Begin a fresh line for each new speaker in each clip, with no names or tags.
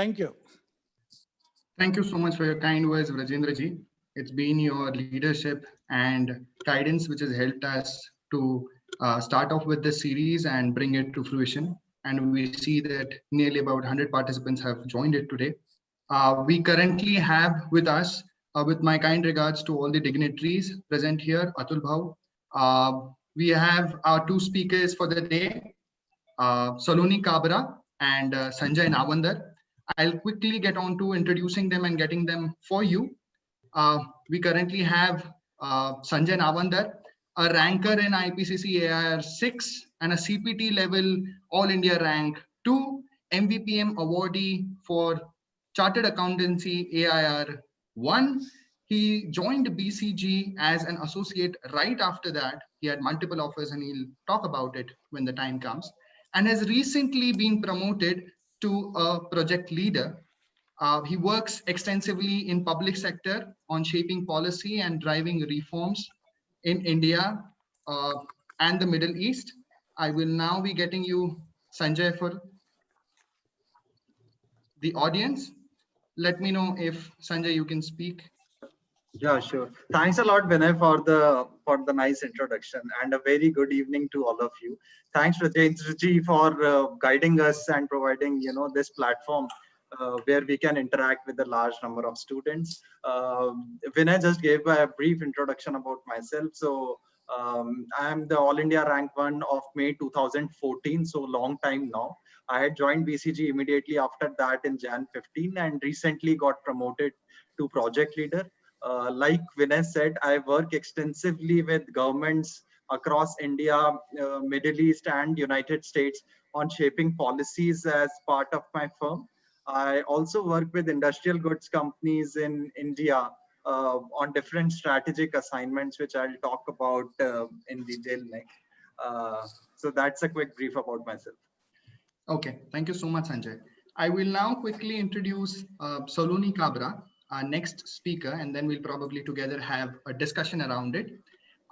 Thank you.
Thank you so much for your kind words, Rajendra ji. It's been your leadership and guidance which has helped us to start off with this series and bring it to fruition. And we see that nearly about 100 participants have joined it today. We currently have with us, with my kind regards to all the dignitaries present here, Atul Bhau. We have our two speakers for the day, Saloni Kabra and Sanjay Navandar. I'll quickly get on to introducing them and getting them for you. We currently have Sanjay Navandar, a ranker in IPCC AIR 6 and a CPT level All India rank 2, MVPM awardee for Chartered Accountancy AIR 1. He joined BCG as an associate right after that. He had multiple offers and he'll talk about it when the time comes, and has recently been promoted to a project leader. He works extensively in public sector on shaping policy and driving reforms in India and the Middle East. I will now be getting you Sanjay for the audience. Let me know if Sanjay you can speak.
Yeah, sure. Thanks a lot, Vinay, for the nice introduction, and a very good evening to all of you. Thanks, Rajendra ji, for guiding us and providing this platform where we can interact with a large number of students. Vinay just gave a brief introduction about myself. So I'm the All India Rank 1 of May 2014, so long time now. I had joined BCG immediately after that in Jan 15 and recently got promoted to project leader. Like Vinay said, I work extensively with governments across India, Middle East and United States on shaping policies as part of my firm. I also work with industrial goods companies in India on different strategic assignments, which I'll talk about in detail next. So that's a quick brief about myself.
Okay, thank you so much, Sanjay. I will now quickly introduce Saloni Kabra, our next speaker, and then we'll probably together have a discussion around it.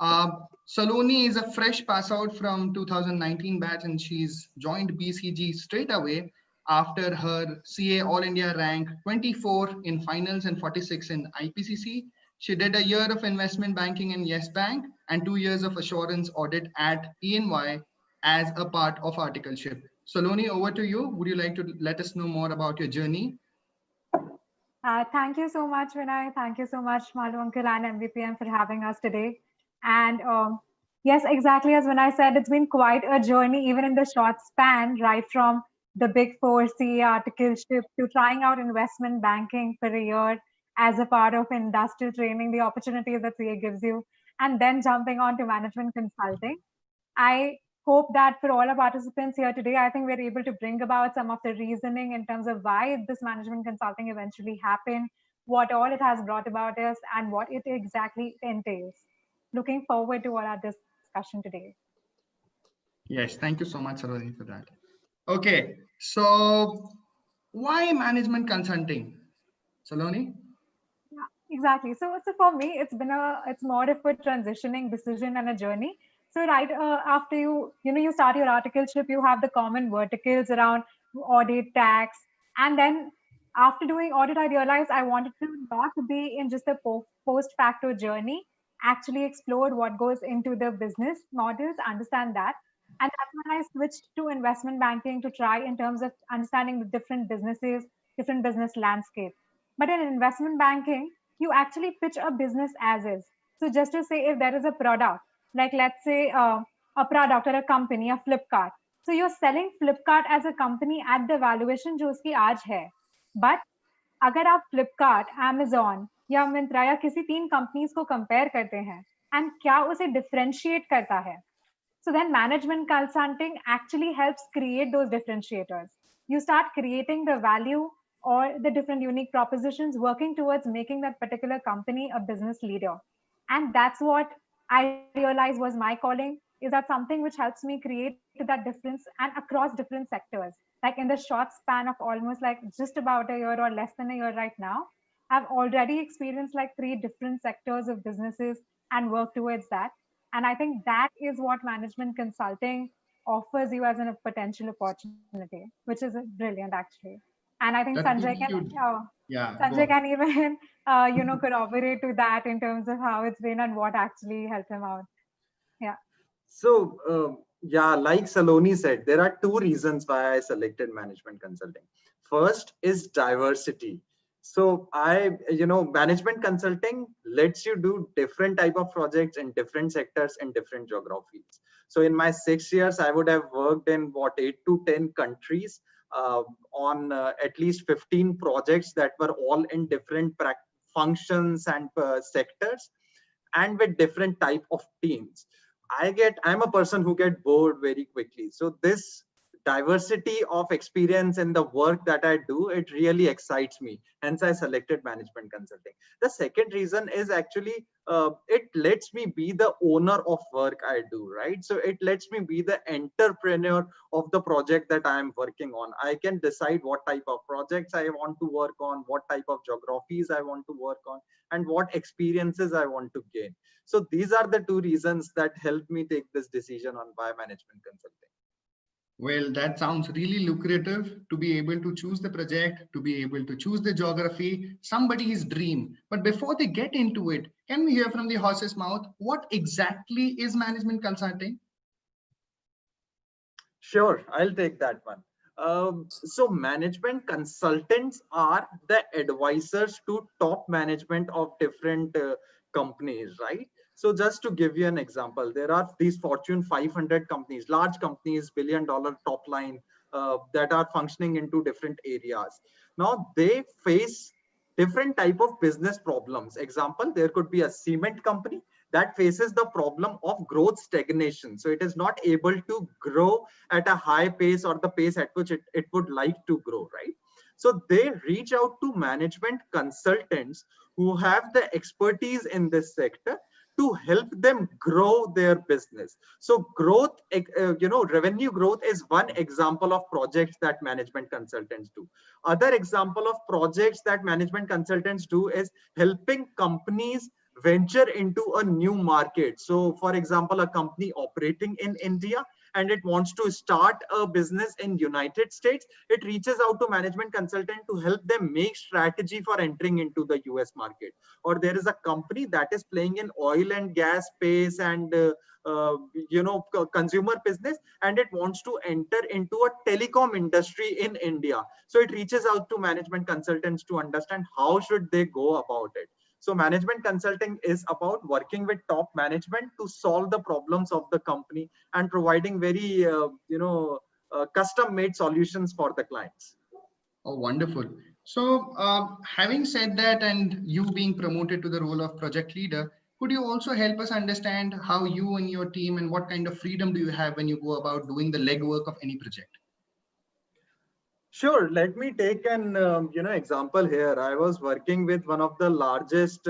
Saloni is a fresh pass out from 2019 batch, and she's joined BCG straight away after her CA All India rank 24 in finals and 46 in IPCC. She did a year of investment banking in Yes Bank and 2 years of assurance audit at EY as a part of articleship. Saloni, over to you. Would you like to let us know more about your journey?
Thank you so much, Vinay. Thank you so much, Malu Uncle and MVPM for having us today. And yes, exactly as Vinay said, it's been quite a journey, even in the short span, right from the Big Four CA articleship to trying out investment banking for a year as a part of industrial training, the opportunities that CA gives you, and then jumping on to management consulting. I hope that for all our participants here today, I think we're able to bring about some of the reasoning in terms of why this management consulting eventually happened, what all it has brought about us, and what it exactly entails. Looking forward to all our discussion today.
Yes, thank you so much, Saloni, for that. Okay, so why management consulting? Saloni?
Yeah, exactly. So for me, it's more of a transitioning decision and a journey. So right after you start your articleship, you have the common verticals around audit, tax, and then after doing audit, I realized I wanted to not be in just a post facto journey. Actually, explore what goes into the business models, understand that, and that's when I switched to investment banking to try in terms of understanding the different businesses, different business landscape. But in investment banking, you actually pitch a business as is. So just to say, if there is a product like let's say a product or a company, a Flipkart. So you're selling Flipkart as a company at the valuation जो उसकी आज है. But अगर आप Flipkart, Amazon या Myntra या किसी 3 companies को कंपेयर करते हैं and क्या उसे differentiate करता है. So then management consulting actually helps create those differentiators. You start creating the value or the different unique propositions working towards making that particular company a business leader. And that's what I realized was my calling, is that something which helps me create that difference and across different sectors. Like in the short span of almost like just about a year or less than a year right now, I've already experienced like 3 different sectors of businesses and work towards that. And I think that is what management consulting offers you as a potential opportunity, which is brilliant actually. And I think
That's
Sanjay
really
can,
cute. Yeah, go
Sanjay
on.
can even, corroborate to that in terms of how it's been and what actually helped him out. Yeah.
So, yeah, like Saloni said, there are two reasons why I selected management consulting. First is diversity. So management consulting lets you do different type of projects in different sectors and different geographies. So in my 6 years, I would have worked in what 8 to 10 countries on at least 15 projects that were all in different functions and sectors and with different type of teams. I'm a person who get bored very quickly, so this diversity of experience in the work that I do, it really excites me, hence I selected management consulting. The second reason is actually it lets me be the owner of work I do, right? So it lets me be the entrepreneur of the project that I am working on. I can decide what type of projects I want to work on, what type of geographies I want to work on, and what experiences I want to gain. So these are the two reasons that helped me take this decision on why management consulting.
Well, that sounds really lucrative to be able to choose the project, to be able to choose the geography, somebody's dream. But before they get into it, can we hear from the horse's mouth what exactly is management consulting?
Sure, I'll take that one. So management consultants are the advisors to top management of different companies, right? So just to give you an example, there are these Fortune 500 companies, large companies, billion-dollar top line, that are functioning into different areas. Now they face different type of business problems. Example, there could be a cement company that faces the problem of growth stagnation. So it is not able to grow at a high pace or the pace at which it would like to grow, right? So they reach out to management consultants who have the expertise in this sector to help them grow their business. So growth, revenue growth is one example of projects that management consultants do. Other example of projects that management consultants do is helping companies venture into a new market. So for example, a company operating in India and it wants to start a business in United States, it reaches out to management consultant to help them make strategy for entering into the US market. Or there is a company that is playing in oil and gas space and consumer business, and it wants to enter into a telecom industry in India. So it reaches out to management consultants to understand how should they go about it. So management consulting is about working with top management to solve the problems of the company and providing very, custom made solutions for the clients.
Oh, wonderful. So, having said that, and you being promoted to the role of project leader, could you also help us understand how you and your team and what kind of freedom do you have when you go about doing the legwork of any project?
Sure. Let me take an example here. I was working with one of the largest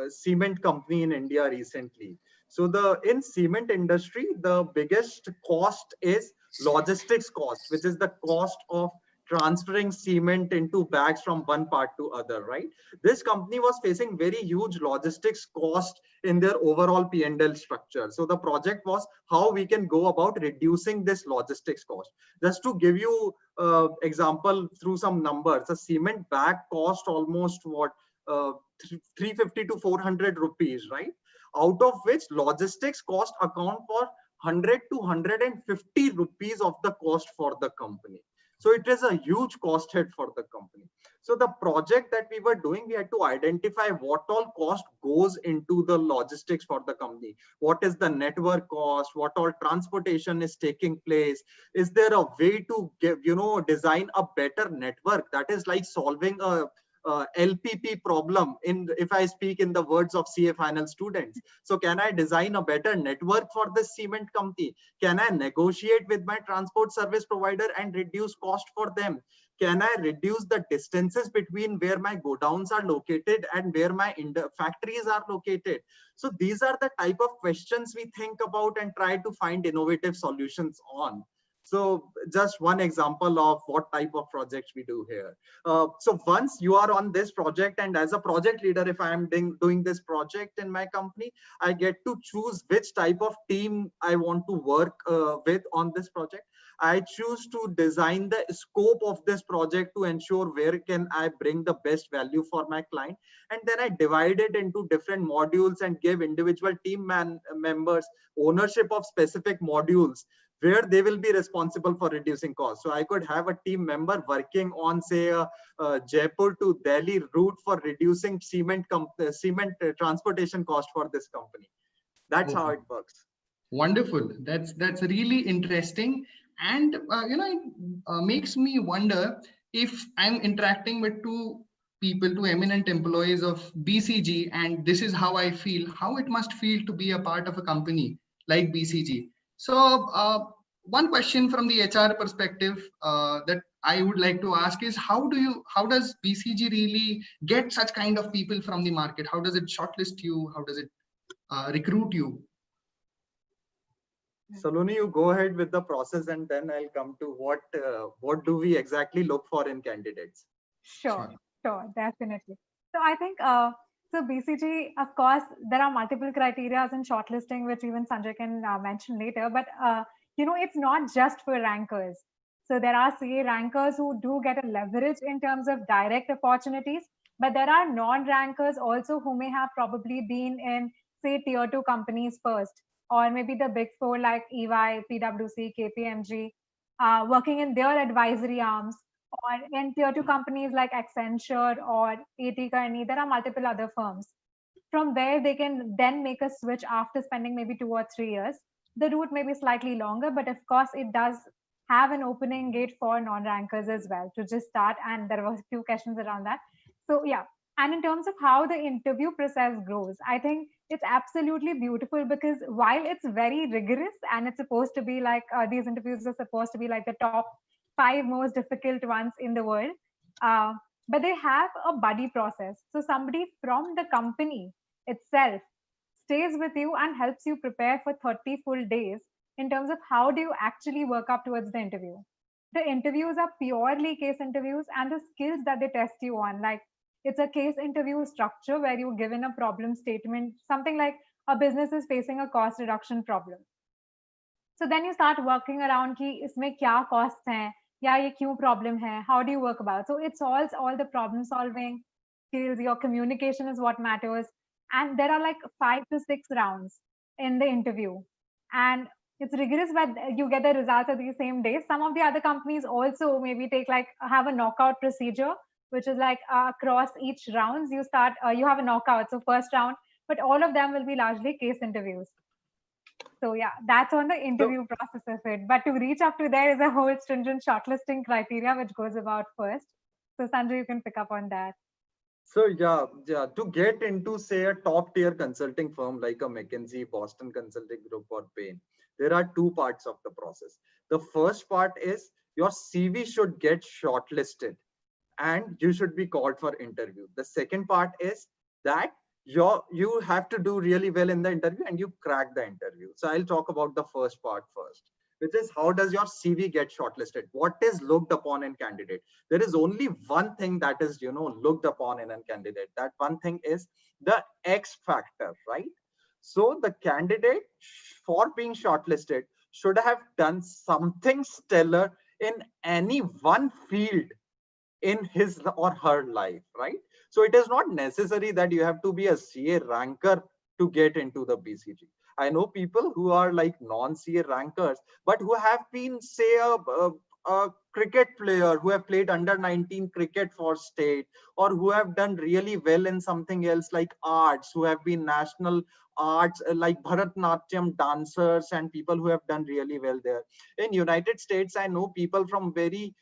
cement company in India recently. So the in cement industry, the biggest cost is logistics cost, which is the cost of transferring cement into bags from one part to other. Right. This company was facing very huge logistics cost in their overall P&L structure. So the project was how we can go about reducing this logistics cost. Just to give you example through some numbers, a cement bag cost almost what 350 to 400 rupees, right? Out of which logistics cost account for 100 to 150 rupees of the cost for the company. So it is a huge cost hit for the company. So the project that we were doing, we had to identify what all cost goes into the logistics for the company. What is the network cost? What all transportation is taking place? Is there a way to design a better network that is like solving a LPP problem, in if I speak in the words of CA final students? So can I design a better network for this cement company? Can I negotiate with my transport service provider and reduce cost for them? Can I reduce the distances between where my godowns are located and where my factories are located? So these are the type of questions we think about and try to find innovative solutions on. So just one example of what type of projects we do here. So once you are on this project, and as a project leader, if I am doing this project in my company, I get to choose which type of team I want to work with on this project. I choose to design the scope of this project to ensure where can I bring the best value for my client. And then I divide it into different modules and give individual members ownership of specific modules where they will be responsible for reducing costs. So I could have a team member working on, say, a Jaipur to Delhi route for reducing cement transportation cost for this company. That's how it works.
Wonderful. That's really interesting, and it makes me wonder, if I'm interacting with two eminent employees of BCG, and this is how I feel, how it must feel to be a part of a company like BCG. So one question from the HR perspective that I would like to ask is, how does BCG really get such kind of people from the market? How does it shortlist you? How does it recruit you?
Saloni, you go ahead with the process, and then I'll come to what do we exactly look for in candidates.
Sure, definitely. So I think so BCG, of course, there are multiple criteria in shortlisting, which even Sanjay can mention later. But it's not just for rankers. So there are CA rankers who do get a leverage in terms of direct opportunities, but there are non-rankers also who may have probably been in, say, tier 2 companies first, or maybe the big four like EY, PwC, KPMG, working in their advisory arms, or in tier 2 companies like Accenture or AT Kearney. There are multiple other firms. From where they can then make a switch after spending maybe 2 or 3 years. The route may be slightly longer, but of course it does have an opening gate for non-rankers as well to just start. And there were a few questions around that. So yeah, and in terms of how the interview process grows, I think it's absolutely beautiful, because while it's very rigorous and it's supposed to be like these interviews are supposed to be like the top 5 most difficult ones in the world, but they have a buddy process. So somebody from the company itself stays with you and helps you prepare for 30 full days in terms of how do you actually work up towards the interview. The interviews are purely case interviews, and the skills that they test you on, like it's a case interview structure where you're given a problem statement, something like a business is facing a cost reduction problem. So then you start working around कि इसमें क्या costs हैं, या ये क्यों problem है, how do you work about. So it solves all the problem solving skills. Your communication is what matters, and there are like 5 to 6 rounds in the interview, and it's rigorous, but you get the results of the same day. Some of the other companies also maybe have a knockout procedure, which is like across each rounds you start you have a knockout, so first round, but all of them will be largely case interviews. So yeah, that's on the interview process of it. But to reach up to there is a whole stringent shortlisting criteria which goes about first. So Sanjay, you can pick up on that.
So yeah, to get into, say, a top tier consulting firm like a McKinsey, Boston Consulting Group, or Bain, there are 2 parts of the process. The first part is your CV should get shortlisted and you should be called for interview. The second part is that you have to do really well in the interview and you crack the interview. So I'll talk about the first part first, which is how does your CV get shortlisted? What is looked upon in candidate? There is only one thing that is, looked upon in a candidate. That one thing is the X factor, right? So the candidate, for being shortlisted, should have done something stellar in any one field in his or her life, right? So it is not necessary that you have to be a CA ranker to get into the BCG. I know people who are like non-CA rankers, but who have been, say, a cricket player, who have played under 19 cricket for state, or who have done really well in something else like arts, who have been national arts like Bharatnatyam dancers, and people who have done really well there. In United States, I know people from very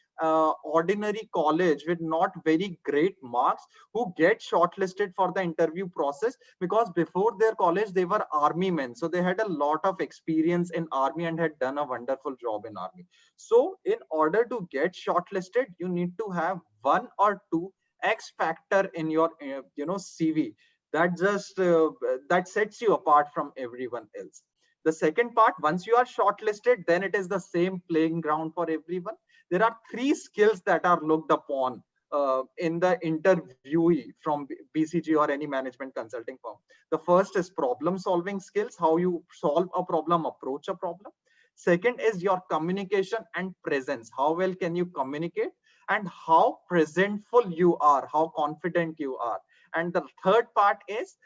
ordinary college with not very great marks who get shortlisted for the interview process, because before their college they were army men, so they had a lot of experience in army and had done a wonderful job in army. So in order to get shortlisted, you need to have 1 or 2 X factor in your CV that just that sets you apart from everyone else. The second part, once you are shortlisted, then it is the same playing ground for everyone. There are 3 skills that are looked upon in the interviewee from BCG or any management consulting firm. The first is problem solving skills, how you solve a problem, approach a problem. Second is your communication and presence. How well can you communicate, and how presentful you are, how confident you are. And the third part is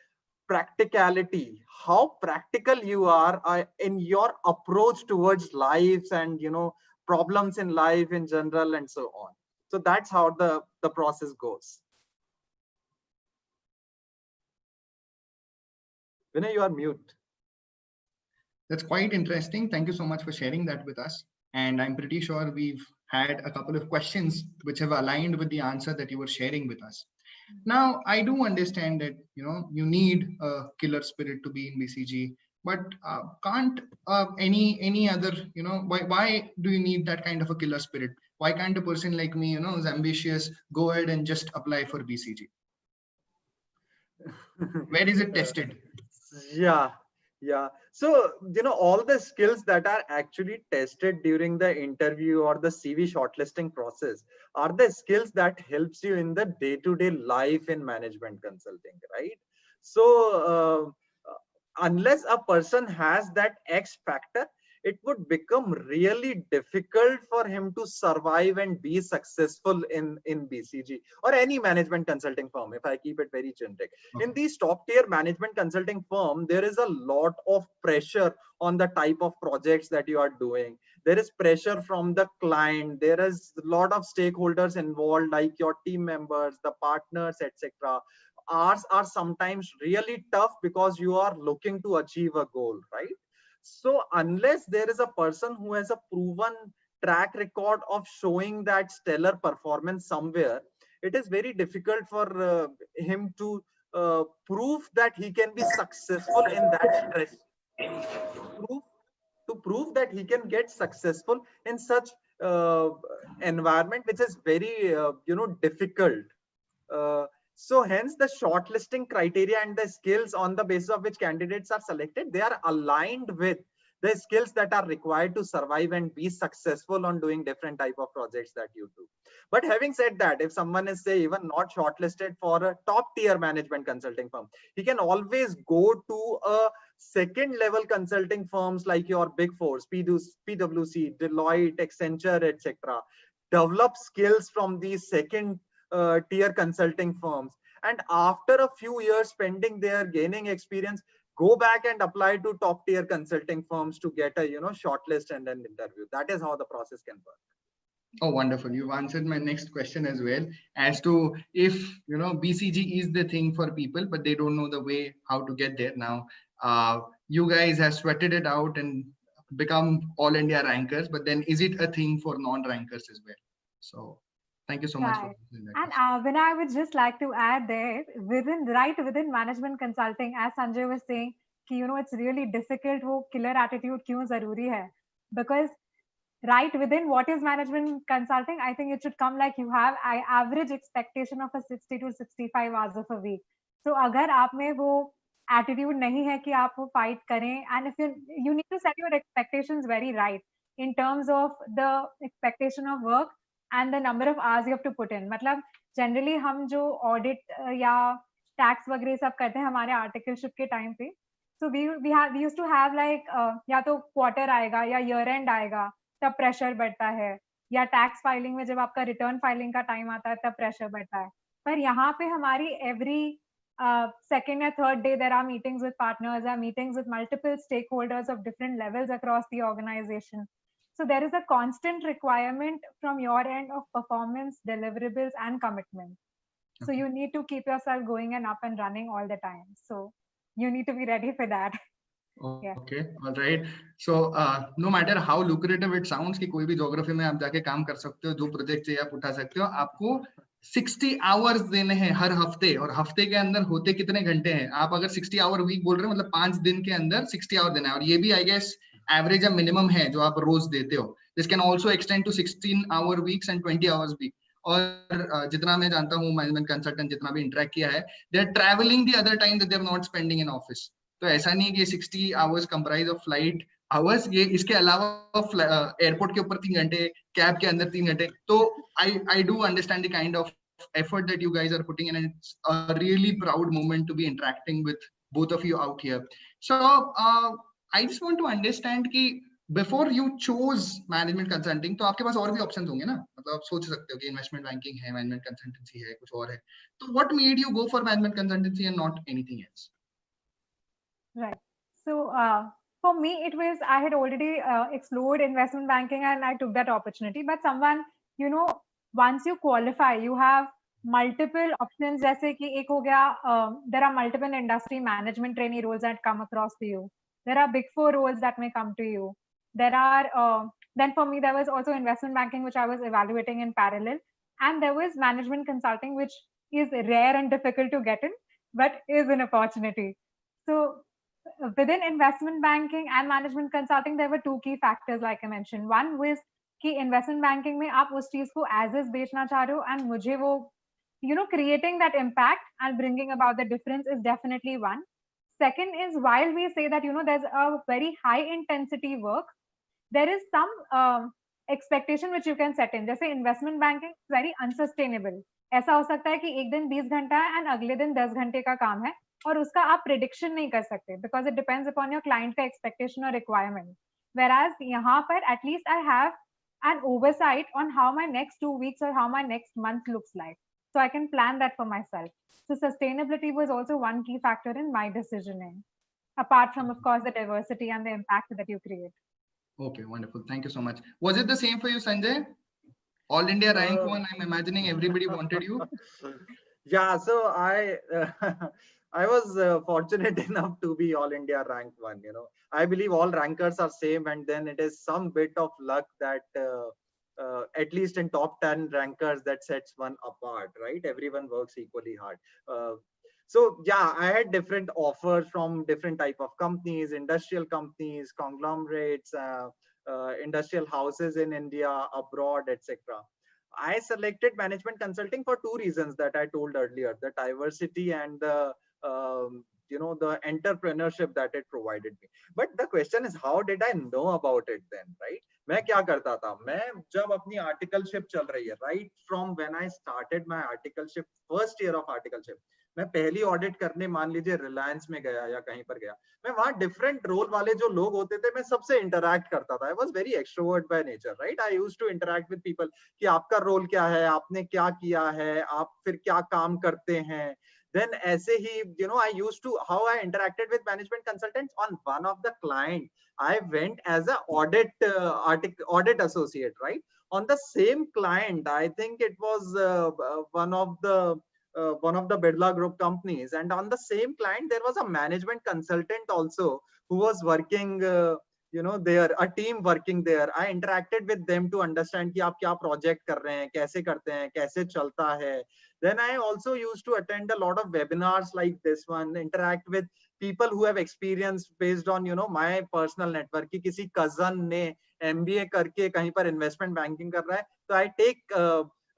practicality, how practical you are in your approach towards lives and problems in life in general and so on. So that's how the process goes. Vinay, you are mute.
That's quite interesting. Thank you so much for sharing that with us. And I'm pretty sure we've had a couple of questions which have aligned with the answer that you were sharing with us. Now, I do understand that you need a killer spirit to be in BCG, but can't any other why do you need that kind of a killer spirit? Why can't a person like me, who's ambitious, go ahead and just apply for BCG? Where is it tested?
Yeah. So, all the skills that are actually tested during the interview or the CV shortlisting process are the skills that helps you in the day-to-day life in management consulting, right? So, unless a person has that X factor, it would become really difficult for him to survive and be successful in BCG or any management consulting firm, if I keep it very generic. Okay. In these top tier management consulting firm, there is a lot of pressure on the type of projects that you are doing. There is pressure from the client. There is a lot of stakeholders involved, like your team members, the partners, etc. Ours are sometimes really tough because you are looking to achieve a goal, right? So unless there is a person who has a proven track record of showing that stellar performance somewhere, it is very difficult for him to prove that he can be successful in that stress. To prove that he can get successful in such environment, which is very difficult. So hence the shortlisting criteria and the skills on the basis of which candidates are selected, they are aligned with the skills that are required to survive and be successful on doing different type of projects that you do. But having said that, if someone is, say, even not shortlisted for a top tier management consulting firm, he can always go to a second level consulting firms like your big fours, PwC, Deloitte, Accenture, etc. Develop skills from these second tier consulting firms, and after a few years spending there, gaining experience, go back and apply to top tier consulting firms to get a shortlist and an interview. That is how the process can work.
Oh, wonderful. You've answered my next question as well, as to if BCG is the thing for people, but they don't know the way how to get there. Now you guys have sweated it out and become all India rankers, but then is it a thing for non-rankers as well? So thank you so much.
Right. And when I would just like to add there, within management consulting, as Sanjay was saying, it's really difficult. वो killer attitude क्यों ज़रूरी है? Because right within what is management consulting, I think it should come like you have an average expectation of a 60 to 65 hours of a week. So अगर आप में वो attitude नहीं है कि आप वो fight करें, and if you need to set your expectations very right in terms of the expectation of work and the number of hours you have to put in. मतलब generally हम जो audit या tax वगैरह सब करते हैं हमारे articleship के time पे, so we used to have like या तो quarter आएगा या year end आएगा तब pressure बढ़ता है, या tax filing में जब आपका return filing का time आता है तब pressure बढ़ता है. पर यहाँ पे हमारी every second or third day there are meetings with partners, there are meetings with multiple stakeholders of different levels across the organization. So there is a constant requirement from your end of performance, deliverables, and commitment. So you need to keep yourself going and up and running all the time. So you need to be ready for that.
Okay, all right. So no matter how lucrative it sounds कि कोई भी geography में आप जाके काम कर सकते हो, जो project चाहिए आप उठा सकते हो, आपको 60 hours देने हैं हर हफ्ते, और हफ्ते के अंदर होते कितने घंटे हैं? आप अगर 60 hour week बोल रहे हो, मतलब 5 दिन के अंदर 60 hour देना है, और ये भी I guess average या minimum है जो आप रोज देते हो. This can also extend to 16 hour weeks and 20 hours week. और जितना मैं जानता हूँ मैनेजमेंट कंसल्टेंट जितना भी इंटरेक्ट किया है, they are traveling the other time that they are not spending in office. तो ऐसा नहीं है कि 60 hours comprise of flight hours, ये इसके अलावा एयरपोर्ट के ऊपर 3 घंटे, कैब के अंदर 3 घंटे. तो I do understand the kind of effort that you guys are putting in, and it's a really proud moment to be interacting with both of you out here. So I just want to understand कि before you choose management consulting तो आपके पास और भी options होंगे ना, मतलब आप सोच सकते हो कि इन्वेस्टमेंट बैंकिंग है, मैनेजमेंट कंसल्टेंसी है, कुछ और है, तो what made you go for management consultancy and not anything else?
Right. So for me, it was I had already explored investment banking and I took that opportunity. But someone, once you qualify, you have multiple options. जैसे कि एक हो गया, there are multiple industry management trainee roles that come across to you. There are big four roles that may come to you. There are then for me there was also investment banking which I was evaluating in parallel, and there was management consulting which is rare and difficult to get in, but is an opportunity. So within investment banking and management consulting, there were two key factors, like I mentioned. One was कि investment banking में आप उस चीज को as is बेचना चाह रहे हो, and मुझे वो, creating that impact and bringing about the difference is definitely one. Second is, while we say that, there's a very high intensity work, there is some expectation which you can set in. जैसे investment banking is very unsustainable. ऐसा हो सकता है कि एक दिन 20 घंटा है and अगले दिन 10 घंटे का काम है, और उसका आप prediction नहीं कर सकते, because it depends upon your client का expectation or requirement. Whereas यहाँ पर at least I have an oversight on how my next 2 weeks or how my next month looks like. So I can plan that for myself. So sustainability was also one key factor in my decisioning, apart from, of course, the diversity and the impact that you create.
Okay, wonderful. Thank you so much. Was it the same for you, Sanjay? All India rank one, I'm imagining everybody wanted you.
Yeah, so I was fortunate enough to be All India rank one. I believe all rankers are same, and then it is some bit of luck that at least in top 10 rankers that sets one apart, right? Everyone works equally hard. So yeah, I had different offers from different type of companies, industrial companies, conglomerates, industrial houses in India, abroad, etc. I selected management consulting for two reasons that I told earlier: the diversity and the the entrepreneurship that it provided me. But the question is, how did I know about it then, right? मैं क्या करता था, मैं जब अपनी articleship चल रही है, right from when I started my articleship, first year of articleship, मैं पहली ऑडिट करने मान लीजिए रिलायंस में गया या कहीं पर गया, मैं वहां डिफरेंट रोल वाले जो लोग होते थे मैं सबसे इंटरैक्ट करता था. I was very extrovert by nature, right? I used to interact with people कि आपका रोल क्या है, आपने क्या किया है, आप फिर क्या काम करते हैं. Then ऐसे ही, I used to, how I interacted with management consultants on one of the client, I went as a audit associate, right? On the same client, I think it was one of the Birla Group companies, and on the same client there was a management consultant also who was working there, a team working there. I interacted with them to understand कि आप क्या project कर रहे हैं, कैसे करते हैं, कैसे चलता है. Then I also used to attend a lot of webinars like this one, interact with people who have experience based on my personal network. कि किसी cousin ने MBA करके कहीं पर investment banking कर रहा है, तो I take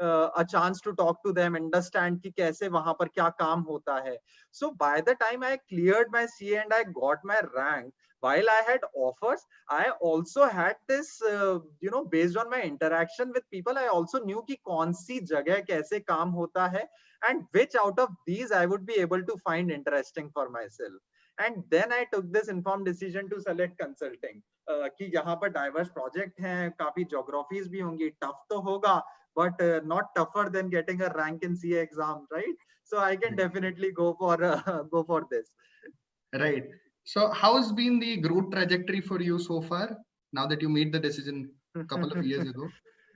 a chance to talk to them, understand कि कैसे वहां पर क्या काम होता है. So by the time I cleared my CA and I got my rank, while I had offers, I also had this, based on my interaction with people, I also knew कि कौन सी जगह कैसे काम होता है, and which out of these I would be able to find interesting for myself. And then I took this informed decision to select consulting. कि यहाँ पर diverse project हैं, काफी geographies भी होंगी, tough तो होगा, but not tougher than getting a rank in CA exam, right? So I can definitely go for this.
Right. So how's been the growth trajectory for you so far, now that you made the decision a couple of years ago?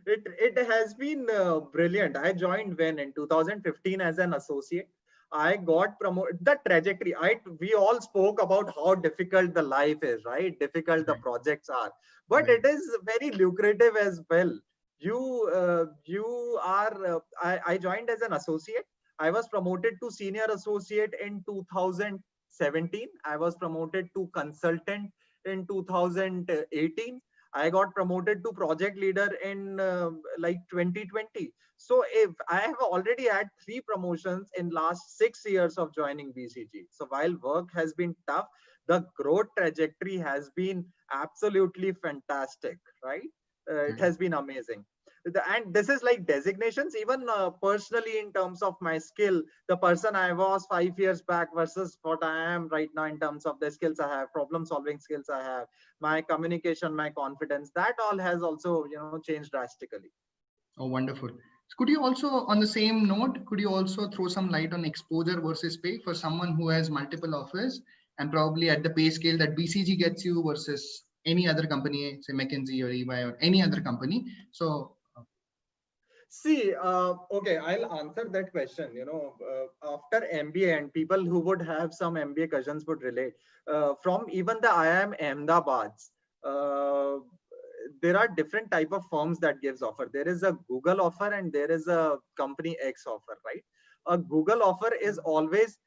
It has been brilliant. I joined when in 2015 as an associate. I got promoted. The trajectory, we all spoke about how difficult the life is, right? Difficult the projects are, but it is very lucrative as well. I joined as an associate. I was promoted to senior associate in 2017. I was promoted to consultant in 2018. I got promoted to project leader in like 2020. So if I have already had 3 promotions in last 6 years of joining BCG. So while work has been tough, the growth trajectory has been absolutely fantastic, right? It has been amazing. And this is like designations, even personally in terms of my skill, the person I was 5 years back versus what I am right now in terms of the skills I have, problem solving skills I have, my communication, my confidence, that all has also, changed drastically.
Oh, wonderful. Could you also, on the same note, could you also throw some light on exposure versus pay for someone who has multiple offers and probably at the pay scale that BCG gets you versus any other company, say McKinsey or EY or any other company? So,
See, okay, I'll answer that question. After MBA, and people who would have some MBA cousins would relate. From even the IIM Ahmedabad, uh, there are different type of firms that gives offer. There is a Google offer and there is a company X offer, right? A Google offer is always,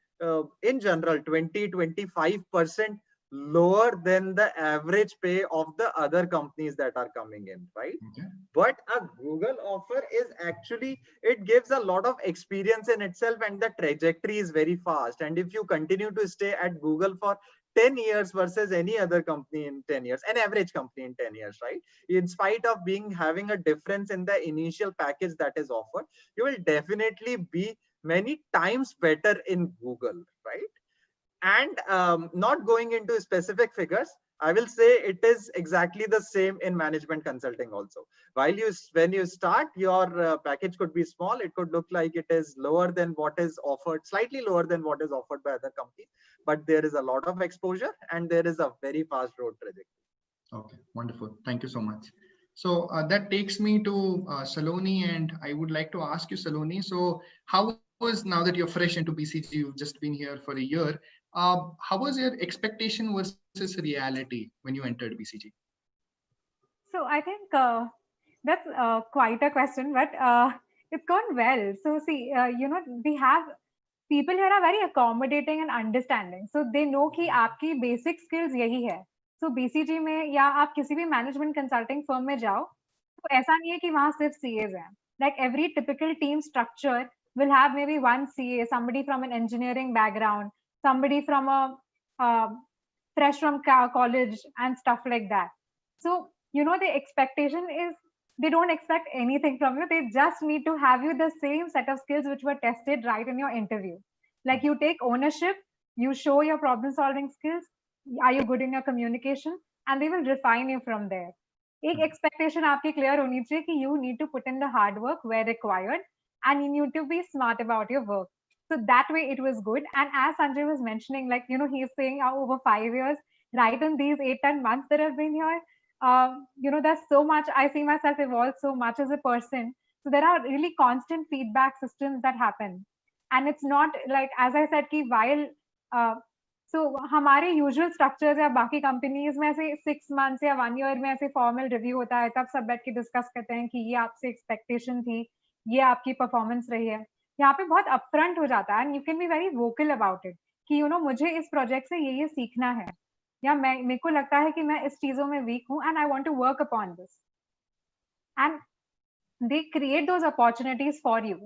in general, 20-25% lower than the average pay of the other companies that are coming in, right?
okay.
But a Google offer is actually, it gives a lot of experience in itself, and the trajectory is very fast. And if you continue to stay at Google for 10 years versus any other company in 10 years, an average company in 10 years, right? In spite of having a difference in the initial package that is offered, you will definitely be many times better in Google, right? And not going into specific figures, I will say it is exactly the same in management consulting also. When you start, your package could be small. It could look like it is lower than what is offered, slightly lower than what is offered by other companies, but there is a lot of exposure and there is a very fast road trajectory.
Okay, wonderful. Thank you so much. So that takes me to Saloni, and I would like to ask you, Saloni, so how was, now that you're fresh into BCG, you've just been here for a year, how was your expectation versus reality when you entered BCG?
So I think that's quite a question, but it's gone well. So see, we have people here are very accommodating and understanding. So they know कि आपकी basic skills यही है. So BCG में या आप किसी भी management consulting firm में जाओ, तो ऐसा नहीं है कि वहाँ सिर्फ CAs हैं. Like every typical team structure will have maybe one CA, somebody from an engineering background, somebody from a fresh from college and stuff like that. So the expectation is they don't expect anything from you. They just need to have you the same set of skills which were tested right in your interview. Like you take ownership, you show your problem solving skills, are you good in your communication, and they will refine you from there. एक expectation आपकी clear होनी चाहिए कि you need to put in the hard work where required and you need to be smart about your work. So that way it was good. And as Sanjay was mentioning, like, he's saying over 5 years, right in these 8-10 months that I've been here, there's so much, I see myself evolve so much as a person. So there are really constant feedback systems that happen. And it's not like, as I said, कि while, so हमारे usual structures या बाकी companies में ऐसे 6 months या 1 year में ऐसे formal review होता है, तब सब बैठ के discuss करते हैं कि ये आपसे expectation थी, ये आपकी performance रही है. यहाँ पे बहुत upfront हो जाता है and you can be very vocal about it कि मुझे इस project से ये सीखना है या मेरे को लगता है कि मैं इस चीजों में weak हूँ and I want to work upon this. And they create those opportunities for you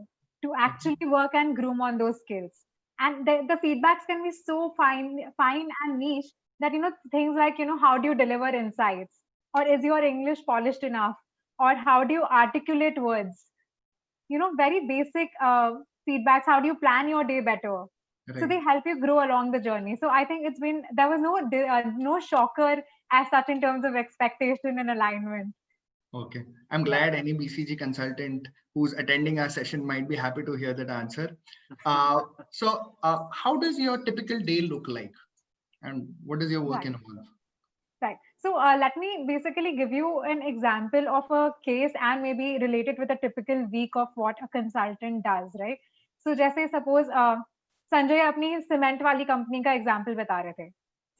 to actually work and groom on those skills. And the feedbacks can be so fine and niche that, things like, how do you deliver insights? Or is your English polished enough? Or how do you articulate words? Very basic feedbacks. How do you plan your day better? Right. So they help you grow along the journey. So I think there was no shocker as such in terms of expectation and alignment.
Okay. I'm glad any BCG consultant who's attending our session might be happy to hear that answer. So how does your typical day look like? And what does your work involve?
Right. So let me basically give you an example of a case and maybe relate it with a typical week of what a consultant does, right? So जैसे suppose Sanjay अपनी cement वाली company का example बता रहे थे.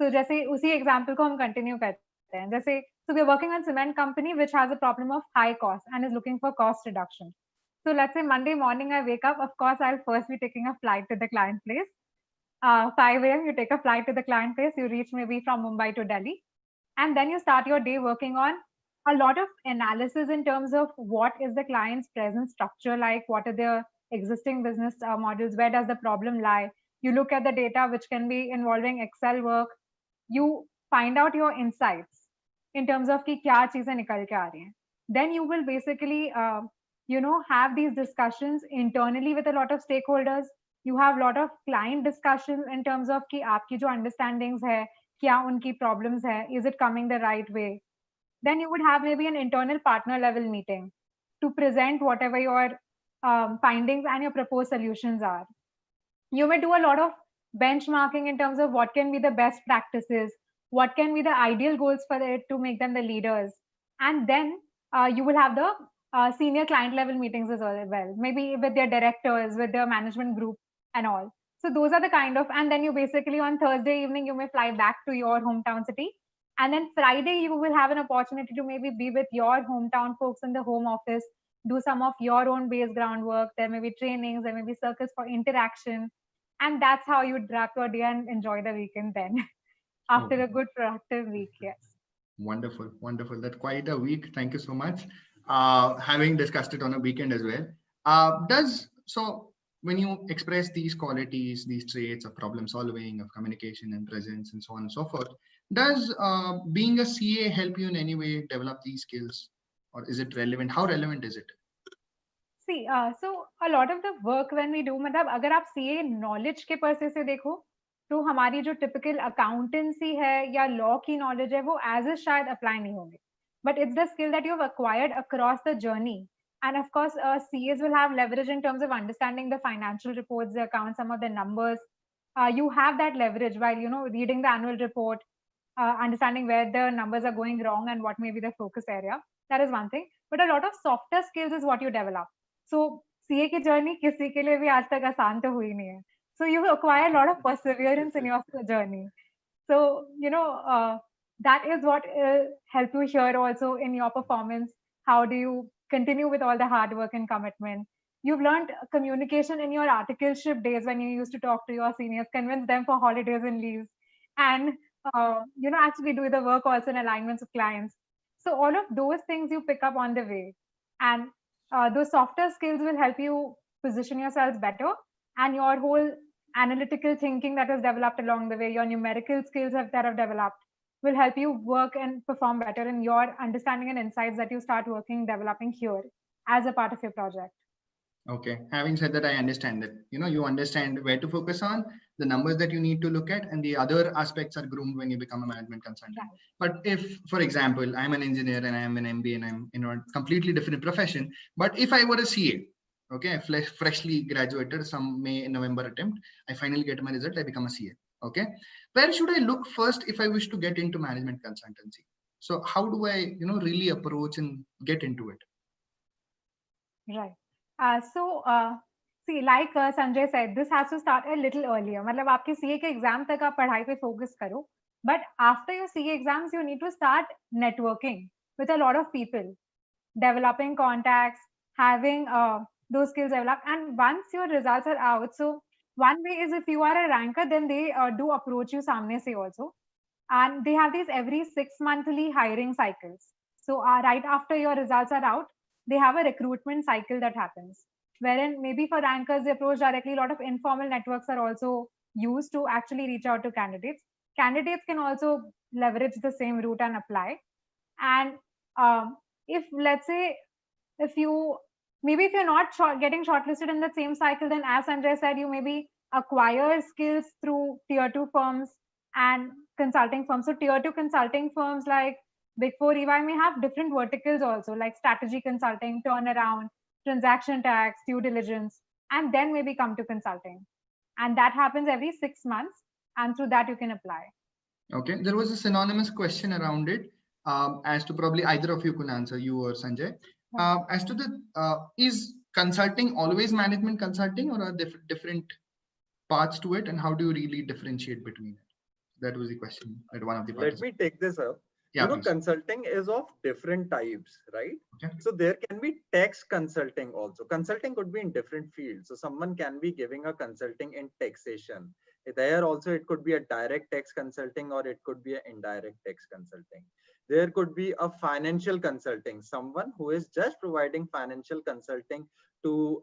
So जैसे उसी example को हम कंटिन्यू करते हैं. जैसे so we're working on cement company which has a problem of high cost and is looking for cost reduction. So let's say Monday morning I wake up. Of course, I'll first be taking a flight to the client place. 5 a.m. you take a flight to the client place. You reach maybe from Mumbai to Delhi. And then you start your day working on a lot of analysis in terms of what is the client's present structure like, what are their existing business models, where does the problem lie. You look at the data, which can be involving Excel work. You find out your insights in terms of कि क्या चीजें निकल के आ रही हैं. then you will basically, have these discussions internally with a lot of stakeholders. You have a lot of client discussions in terms of कि आपकी जो understandings है, क्या उनकी problems है, is it coming the right way? Then you would have maybe an internal partner level meeting to present whatever your findings and your proposed solutions are. You may do a lot of benchmarking in terms of what can be the best practices, what can be the ideal goals for it to make them the leaders. And then you will have the senior client level meetings as well, maybe with their directors, with their management group and all. So those are the kind of, and then you basically on Thursday evening, you may fly back to your hometown city. And then Friday, you will have an opportunity to maybe be with your hometown folks in the home office, do some of your own base groundwork. There may be trainings, there may be circles for interaction. And that's how you would wrap your day and enjoy the weekend then after a good productive week. Yes.
Wonderful, wonderful. That's quite a week. Thank you so much. Having discussed it on a weekend as well. So when you express these qualities, these traits of problem solving, of communication and presence and so on and so forth, does being a CA help you in any way develop these skills, or is it relevant? How relevant is it?
See, so a lot of the work when we do, मतलब अगर आप CA knowledge के pursue से देखो, तो हमारी जो typical accountancy है या law की knowledge है, वो as is शायद apply नहीं होंगे. But it's the skill that you've acquired across the journey. And of course, CAs will have leverage in terms of understanding the financial reports, the accounts, some of the numbers. You have that leverage while, reading the annual report, understanding where the numbers are going wrong and what may be the focus area. That is one thing. But a lot of softer skills is what you develop. So CA की journey किसी के लिए भी आज तक आसान तो हुई नहीं है. So you acquire a lot of perseverance in your journey. So, that is what help you here also in your performance. How do you continue with all the hard work and commitment? You've learned communication in your articleship days when you used to talk to your seniors, convince them for holidays and leaves, and actually do the work also in alignments with clients. So all of those things you pick up on the way, and those softer skills will help you position yourselves better, and your whole analytical thinking that has developed along the way, your numerical skills that have developed will help you work and perform better in your understanding and insights that you start developing here as a part of your project.
Okay. Having said that, I understand that, you understand where to focus on, the numbers that you need to look at, and the other aspects are groomed when you become a management consultant. Right. But if, for example, I'm an engineer and I am an MBA and I'm in a completely different profession, but if I were a CA, okay, freshly graduated, some May, November attempt, I finally get my result, I become a CA. Okay. Where should I look first if I wish to get into management consultancy? So how do I, really approach and get into it?
Right. See, like Sanjay said, this has to start a little earlier. मतलब आपके CA के exam तक आप पढ़ाई पे focus करो. But after your CA exams, you need to start networking with a lot of people, developing contacts, having those skills developed. And once your results are out, so one way is if you are a ranker, then they do approach you सामने से also. And they have these every 6-monthly hiring cycles. So right after your results are out, they have a recruitment cycle that happens, wherein maybe for rankers, they approach directly. A lot of informal networks are also used to actually reach out to candidates. Candidates can also leverage the same route and apply. And if, let's say, if you're not getting shortlisted in the same cycle, then as Sanjay said, you maybe acquire skills through tier 2 firms and consulting firms. So tier 2 consulting firms like Big Four, EY may have different verticals also, like strategy consulting, turnaround, transaction tax, due diligence, and then maybe come to consulting. And that happens every 6 months, and through that you can apply.
Okay, there was a synonymous question around it, as to probably either of you could answer, you or Sanjay. As to the, is consulting always management consulting, or are there different parts to it, and how do you really differentiate between it? That was the question that one of the participants.
Let me take this up. Yeah, consulting is of different types, right? Okay. So there can be tax consulting also. Consulting could be in different fields. So someone can be giving a consulting in taxation. There also it could be a direct tax consulting, or it could be an indirect tax consulting. There could be a financial consulting, someone who is just providing financial consulting to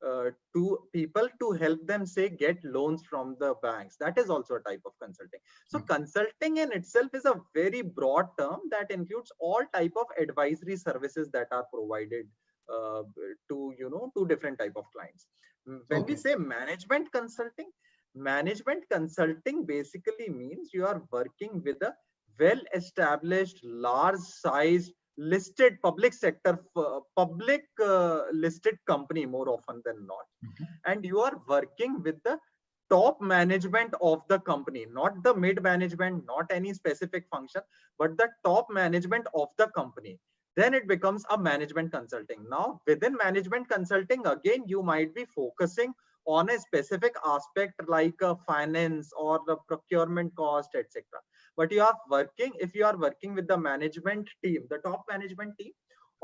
to people to help them, say, get loans from the banks. That is also a type of consulting. So consulting in itself is a very broad term that includes all type of advisory services that are provided to, you know, to different type of clients. When we say management consulting basically means you are working with a well established, large size listed public sector, listed company more often than not. And you are working with the top management of the company, not the mid management, not any specific function, but the top management of the company. Then it becomes a management consulting. Now within management consulting, again, you might be focusing on a specific aspect like finance or the procurement cost, etc. But you are working, if you are working with the management team, the top management team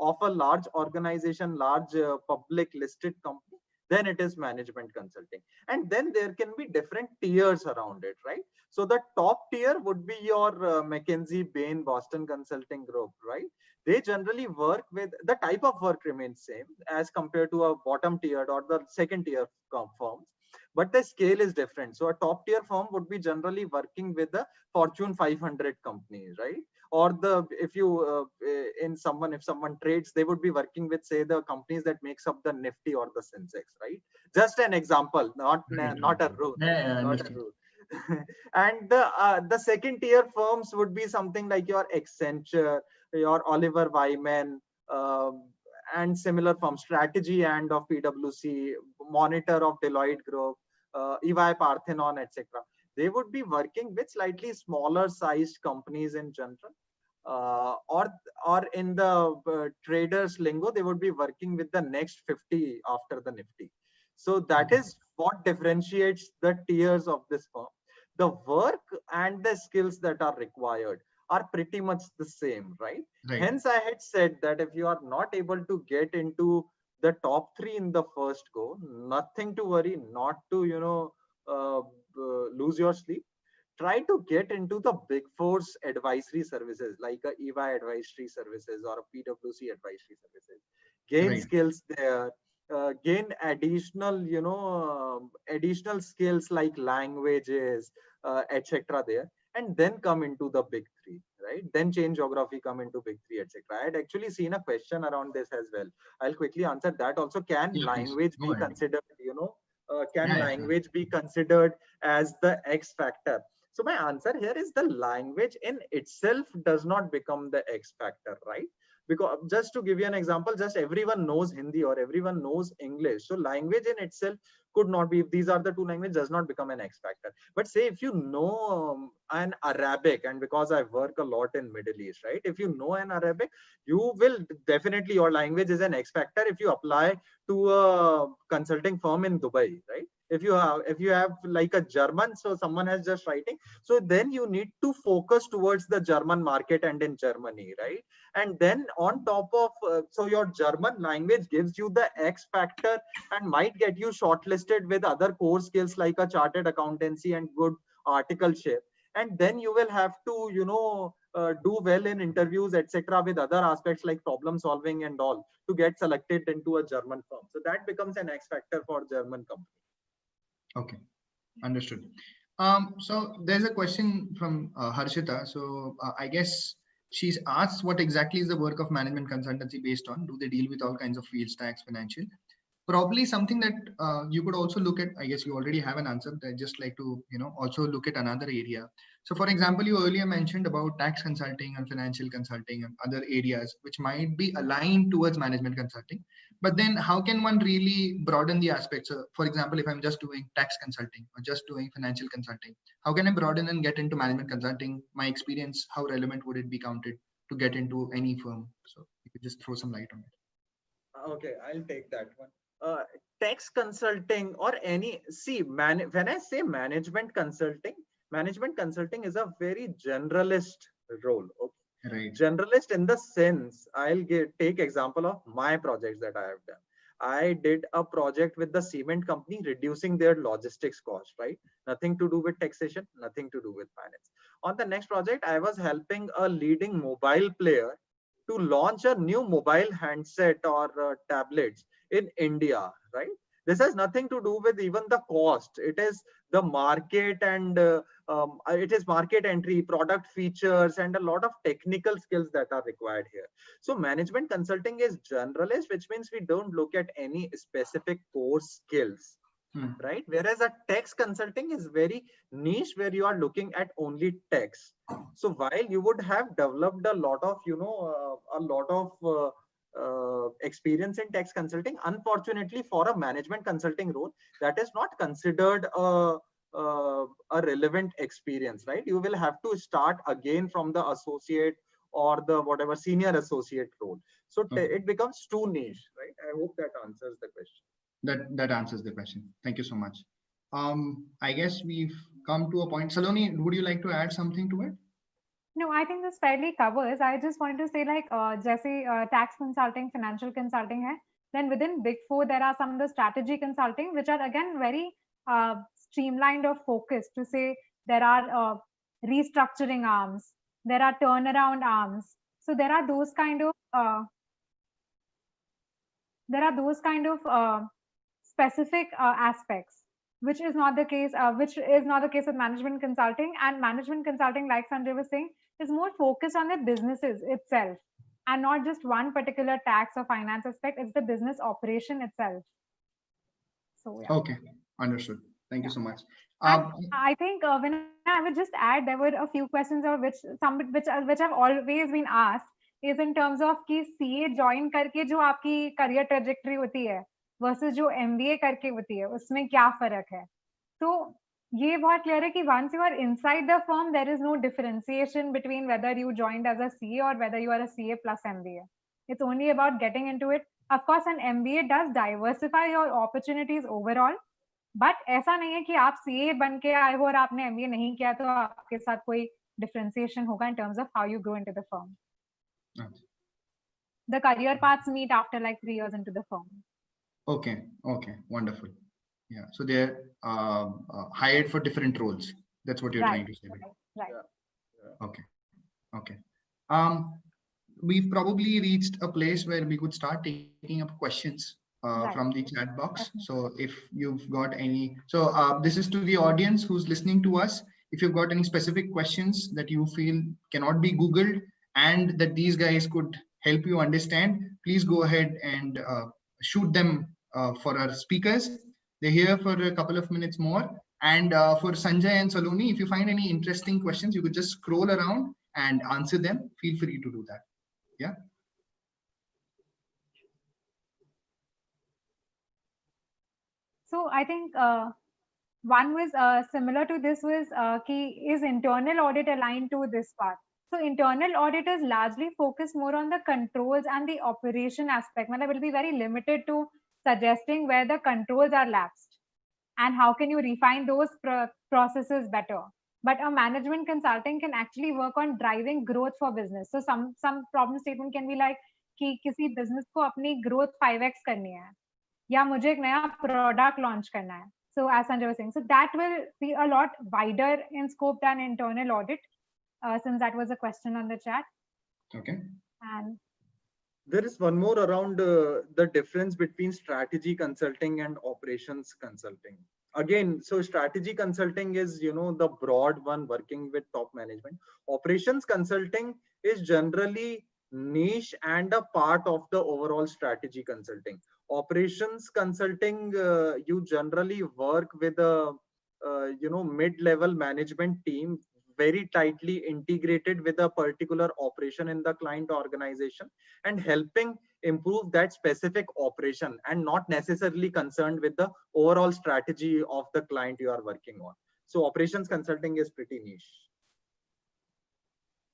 of a large organization, large public listed company, then it is management consulting. And then there can be different tiers around it, right? So the top tier would be your McKinsey, Bain, Boston Consulting Group, right? They generally work with, the type of work remains same as compared to a bottom tier or the second tier firms, but the scale is different. So a top tier firm would be generally working with the Fortune 500 companies, right? Or the, if you if someone trades, they would be working with, say, the companies that makes up the Nifty or the Sensex, right? Just an example, not a rule. Not a rule. And the second tier firms would be something like your Accenture, your Oliver Wyman, and similar firms, Strategy and of PwC, Monitor of Deloitte Group, EY Parthenon, etc. They would be working with slightly smaller sized companies in general, or in the traders lingo, they would be working with the next 50 after the Nifty. So that is what differentiates the tiers of this firm. The work and the skills that are required are pretty much the same, right? Hence, I had said that if you are not able to get into the top 3 in the first go, nothing to worry, not to, you know, lose your sleep. Try to get into the big four's advisory services like a EY advisory services or a PwC advisory services. Gain skills there, gain additional, you know, additional skills like languages, etc. there, and then come into the big 3, right? Then change geography, come into big 3, etc. I had actually seen a question around this as well. I'll quickly answer that also. Can language be considered, you know, can language be considered as the X factor? So my answer here is the language in itself does not become the X factor, right? Because just to give you an example, just everyone knows Hindi or everyone knows English. So language in itself could not be, if these are the 2 languages, does not become an X factor. But say if you know an Arabic, and because I work a lot in Middle East, right? If you know an Arabic, you will definitely, your language is an X factor if you apply to a consulting firm in Dubai, right? If you have like a German, so someone has just writing, so then you need to focus towards the German market and in Germany, right? And then on top of, so your German language gives you the X factor and might get you shortlisted with other core skills like a chartered accountancy and good articleship. And then you will have to, you know, do well in interviews, etc., with other aspects like problem solving and all to get selected into a German firm. So that becomes an X factor for German company.
Okay, understood. So there's a question from Harshita. So I guess she's asked what exactly is the work of management consultancy based on? Do they deal with all kinds of fields, tax, financial? Probably something that you could also look at. I guess you already have an answer. I'd just like to, you know, also look at another area. So for example, you earlier mentioned about tax consulting and financial consulting and other areas which might be aligned towards management consulting. But then how can one really broaden the aspects? So for example, if I'm just doing tax consulting or just doing financial consulting, how can I broaden and get into management consulting? My experience, how relevant would it be counted to get into any firm? So you could just throw some light on it.
Okay, I'll take that one. Tax consulting or any, see, when I say management consulting is a very generalist role. Okay?
Right.
Generalist in the sense, I'll take example of my projects that I have done. I did a project with the cement company reducing their logistics cost, right? Nothing to do with taxation, nothing to do with finance. On the next project, I was helping a leading mobile player to launch a new mobile handset or tablets in India, right? This has nothing to do with even the cost. It is the market, and it is market entry, product features, and a lot of technical skills that are required here. So management consulting is generalist, which means we don't look at any specific core skills, right? Whereas a tax consulting is very niche, where you are looking at only tax. So while you would have developed a lot of, experience in tax consulting, unfortunately for a management consulting role, that is not considered a relevant experience, right? You will have to start again from the associate or the whatever senior associate role. So it becomes too niche, right? I hope that answers the question.
That answers the question. Thank you so much. I guess we've come to a point. Saloni, would you like to add something to it?
No, I think this fairly covers. I just wanted to say, like, jaise tax consulting, financial consulting hai. Then within Big Four, there are some of the strategy consulting, which are again very streamlined or focused. To say there are restructuring arms, there are turnaround arms. So there are those kind of specific aspects, which is not the case. Which is not the case with management consulting. And management consulting, like Sanjay was saying, is more focused on the businesses itself, and not just one particular tax or finance aspect. It's the business operation itself. So yeah.
Okay, understood. Thank you so much.
I think when I would just add, there were a few questions of which have always been asked, is in terms of कि CA join करके जो आपकी career trajectory होती है versus जो MBA करके होती है, उसमें क्या फर्क है? तो ये बहुत clear है कि once you are inside the firm, there is no differentiation between whether you joined as a CA or whether you are a CA plus MBA. It's only about getting into it. Of course, an MBA does diversify your opportunities overall, but ऐसा नहीं है कि आप CA बन के आए हो और आपने एमबीए नहीं किया तो आपके साथ कोई डिफरेंशिएशन होगा in terms of how you grow into the firm. The career paths meet after like 3 years into the firm.
Okay, wonderful. Yeah, so they're hired for different roles. That's what you're trying to say.
Right.
Okay. We've probably reached a place where we could start taking up questions from the chat box. So if you've got any, this is to the audience who's listening to us. If you've got any specific questions that you feel cannot be Googled and that these guys could help you understand, please go ahead and shoot them for our speakers. They're here for a couple of minutes more. And for Sanjay and Saloni, if you find any interesting questions, you could just scroll around and answer them. Feel free to do that. Yeah.
So I think one was similar to this was is internal audit aligned to this part? So internal audit is largely focused more on the controls and the operation aspect. It will be very limited to suggesting where the controls are lapsed and how can you refine those processes better. But a management consulting can actually work on driving growth for business. So some problem statement can be like कि किसी business को अपनी growth 5x करनी है या मुझे एक नया product launch करना है. So as Sanjay was saying, so that will be a lot wider in scope than internal audit, since that was a question on the chat.
Okay.
And
there is one more around the difference between strategy consulting and operations consulting. Again, so strategy consulting is, the broad one working with top management. Operations consulting is generally niche and a part of the overall strategy consulting. Operations consulting, you generally work with a mid-level management team, very tightly integrated with a particular operation in the client organization and helping improve that specific operation, and not necessarily concerned with the overall strategy of the client you are working on. So operations consulting is pretty niche.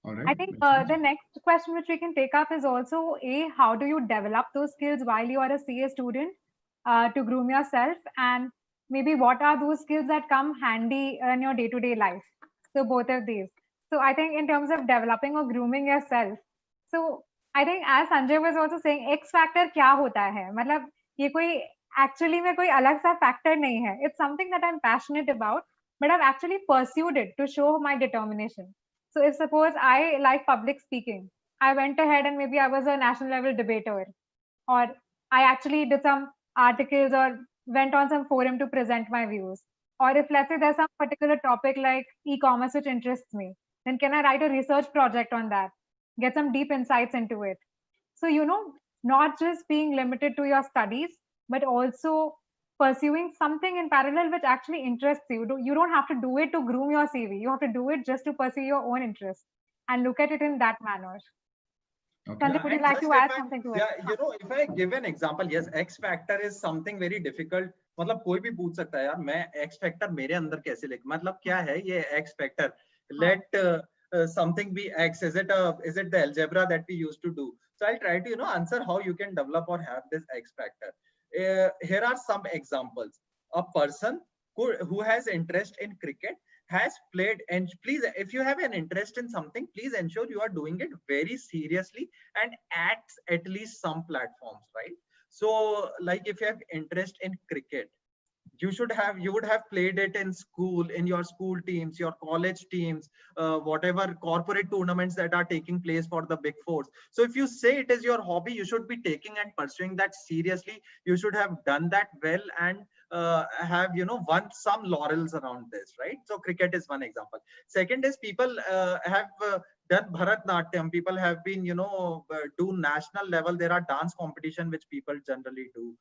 All right.
I think the next question which we can take up is also how do you develop those skills while you are a CA student to groom yourself, and maybe what are those skills that come handy in your day-to-day life? So both of these. So I think in terms of developing or grooming yourself, so I think as Sanjay was also saying, X factor क्या होता है? मतलब ये कोई actually में कोई अलग सा factor नहीं है. It's something that I'm passionate about, but I've actually pursued it to show my determination. So if suppose I like public speaking, I went ahead and maybe I was a national level debater, or I actually did some articles or went on some forum to present my views. Or if let's say there's some particular topic like e-commerce which interests me, then can I write a research project on that, get some deep insights into it? So, not just being limited to your studies, but also pursuing something in parallel which actually interests you. You don't have to do it to groom your CV. You have to do it just to pursue your own interest and look at it in that manner.
Okay.
Sandeep, would you like to add something to it?
Yeah, if I give an example, yes, X factor is something very difficult. मतलब कोई भी पूछ सकता है यार, मैं X factor मेरे अंदर कैसे लिख, मतलब क्या है ये X factor? Let something be X. Is it the algebra that we used to do? So I'll try to answer how you can develop or have this X factor. Here are some examples. A person who has interest in cricket has played, and please, if you have an interest in something, please ensure you are doing it very seriously and at least some platforms, right? So like if you have interest in cricket, you would have played it in school, in your school teams, your college teams, whatever corporate tournaments that are taking place for the big fours. So if you say it is your hobby, you should be taking and pursuing that seriously. You should have done that well and have won some laurels around this, right? So cricket is one example. Second is people have done Bharatnatyam. People have been do national level. There are dance competition which people generally do,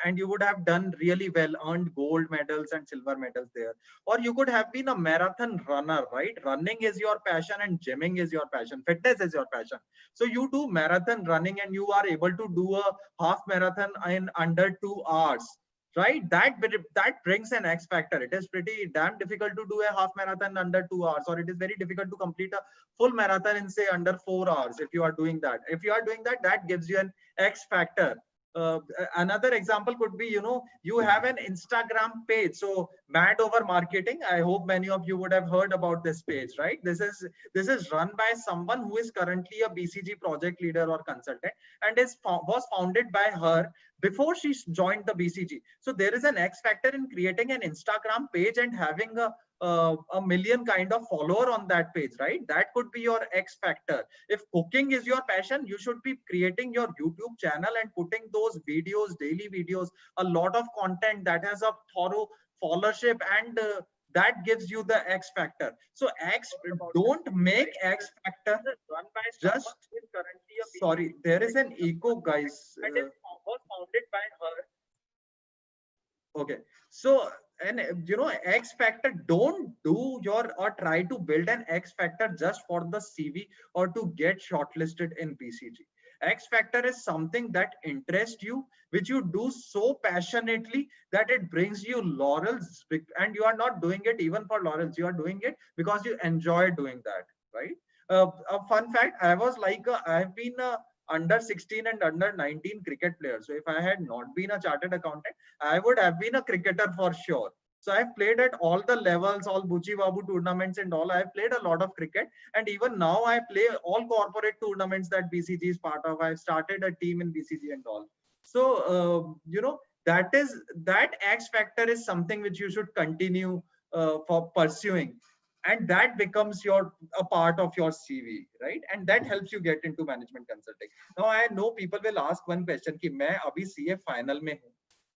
and you would have done really well, earned gold medals and silver medals there. Or you could have been a marathon runner, right? Running is your passion and gymming is your passion, fitness is your passion. So you do marathon running and you are able to do a half marathon in under 2 hours, right? That brings an X factor. It is pretty damn difficult to do a half marathon under 2 hours, or it is very difficult to complete a full marathon in say under 4 hours. If you are doing that, that gives you an X factor. Another example could be, you have an Instagram page. So Mad Over Marketing, I hope many of you would have heard about this page, right? This is run by someone who is currently a BCG project leader or consultant, and was founded by her before she joined the BCG. So there is an X factor in creating an Instagram page and having a million kind of follower on that page, right? That could be your X factor. If cooking is your passion, you should be creating your YouTube channel and putting those videos, daily videos, a lot of content that has a thorough followership, and that gives you the X factor. So don't make X factor just sorry, there is an echo, guys. Was founded by her. Okay, so and X factor, don't do or try to build an X factor just for the CV or to get shortlisted in BCG. X factor is something that interests you, which you do so passionately that it brings you laurels, and you are not doing it even for laurels. You are doing it because you enjoy doing that, right? A fun fact, I've been under 16 and under 19 cricket players. So if I had not been a chartered accountant, I would have been a cricketer for sure. So I've played at all the levels, all Buchi Babu tournaments and all. I've played a lot of cricket, and even now I play all corporate tournaments that BCG is part of. I've started a team in BCG and all. So that X factor is something which you should continue for pursuing, and that becomes a part of your CV, right? And that helps you get into management consulting. Now I know people will ask one question कि मैं अभी CA final में हूँ,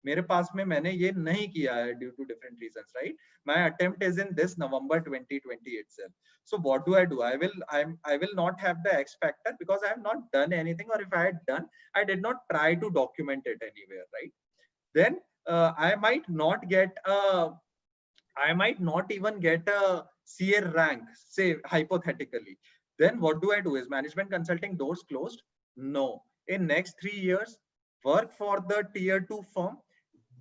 मेरे पास में मैंने ये नहीं किया है due to different reasons, right? My attempt is in this November 2020 itself. So what do? I will not have the X factor because I have not done anything, or if I had done, I did not try to document it anywhere, right? Then I might not even get a CA rank, say hypothetically. Then what do? Is management consulting doors closed? No. In next 3 years, work for the tier 2 firm,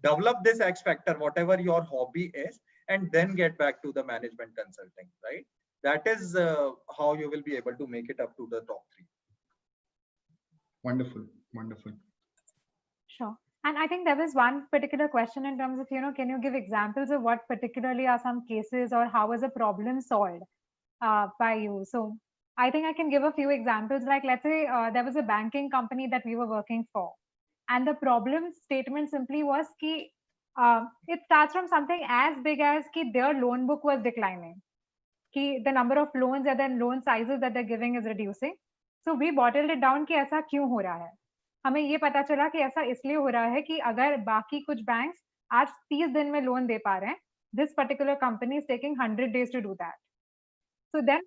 develop this X factor, whatever your hobby is, and then get back to the management consulting, right? That is how you will be able to make it up to the top 3.
Wonderful, wonderful.
Sure. And I think there was one particular question in terms of, can you give examples of what particularly are some cases, or how is a problem solved by you? So I think I can give a few examples. Like, let's say there was a banking company that we were working for, and the problem statement simply was ki, it starts from something as big as ki their loan book was declining. Ki the number of loans and then loan sizes that they're giving is reducing. So we bottled it down कि ऐसा क्यों हो रहा है. हमें ये पता चला कि ऐसा इसलिए हो रहा है कि अगर बाकी कुछ बैंक्स आज 30 दिन में लोन दे पा रहे हैं, this particular company is taking 100 days to do that. So then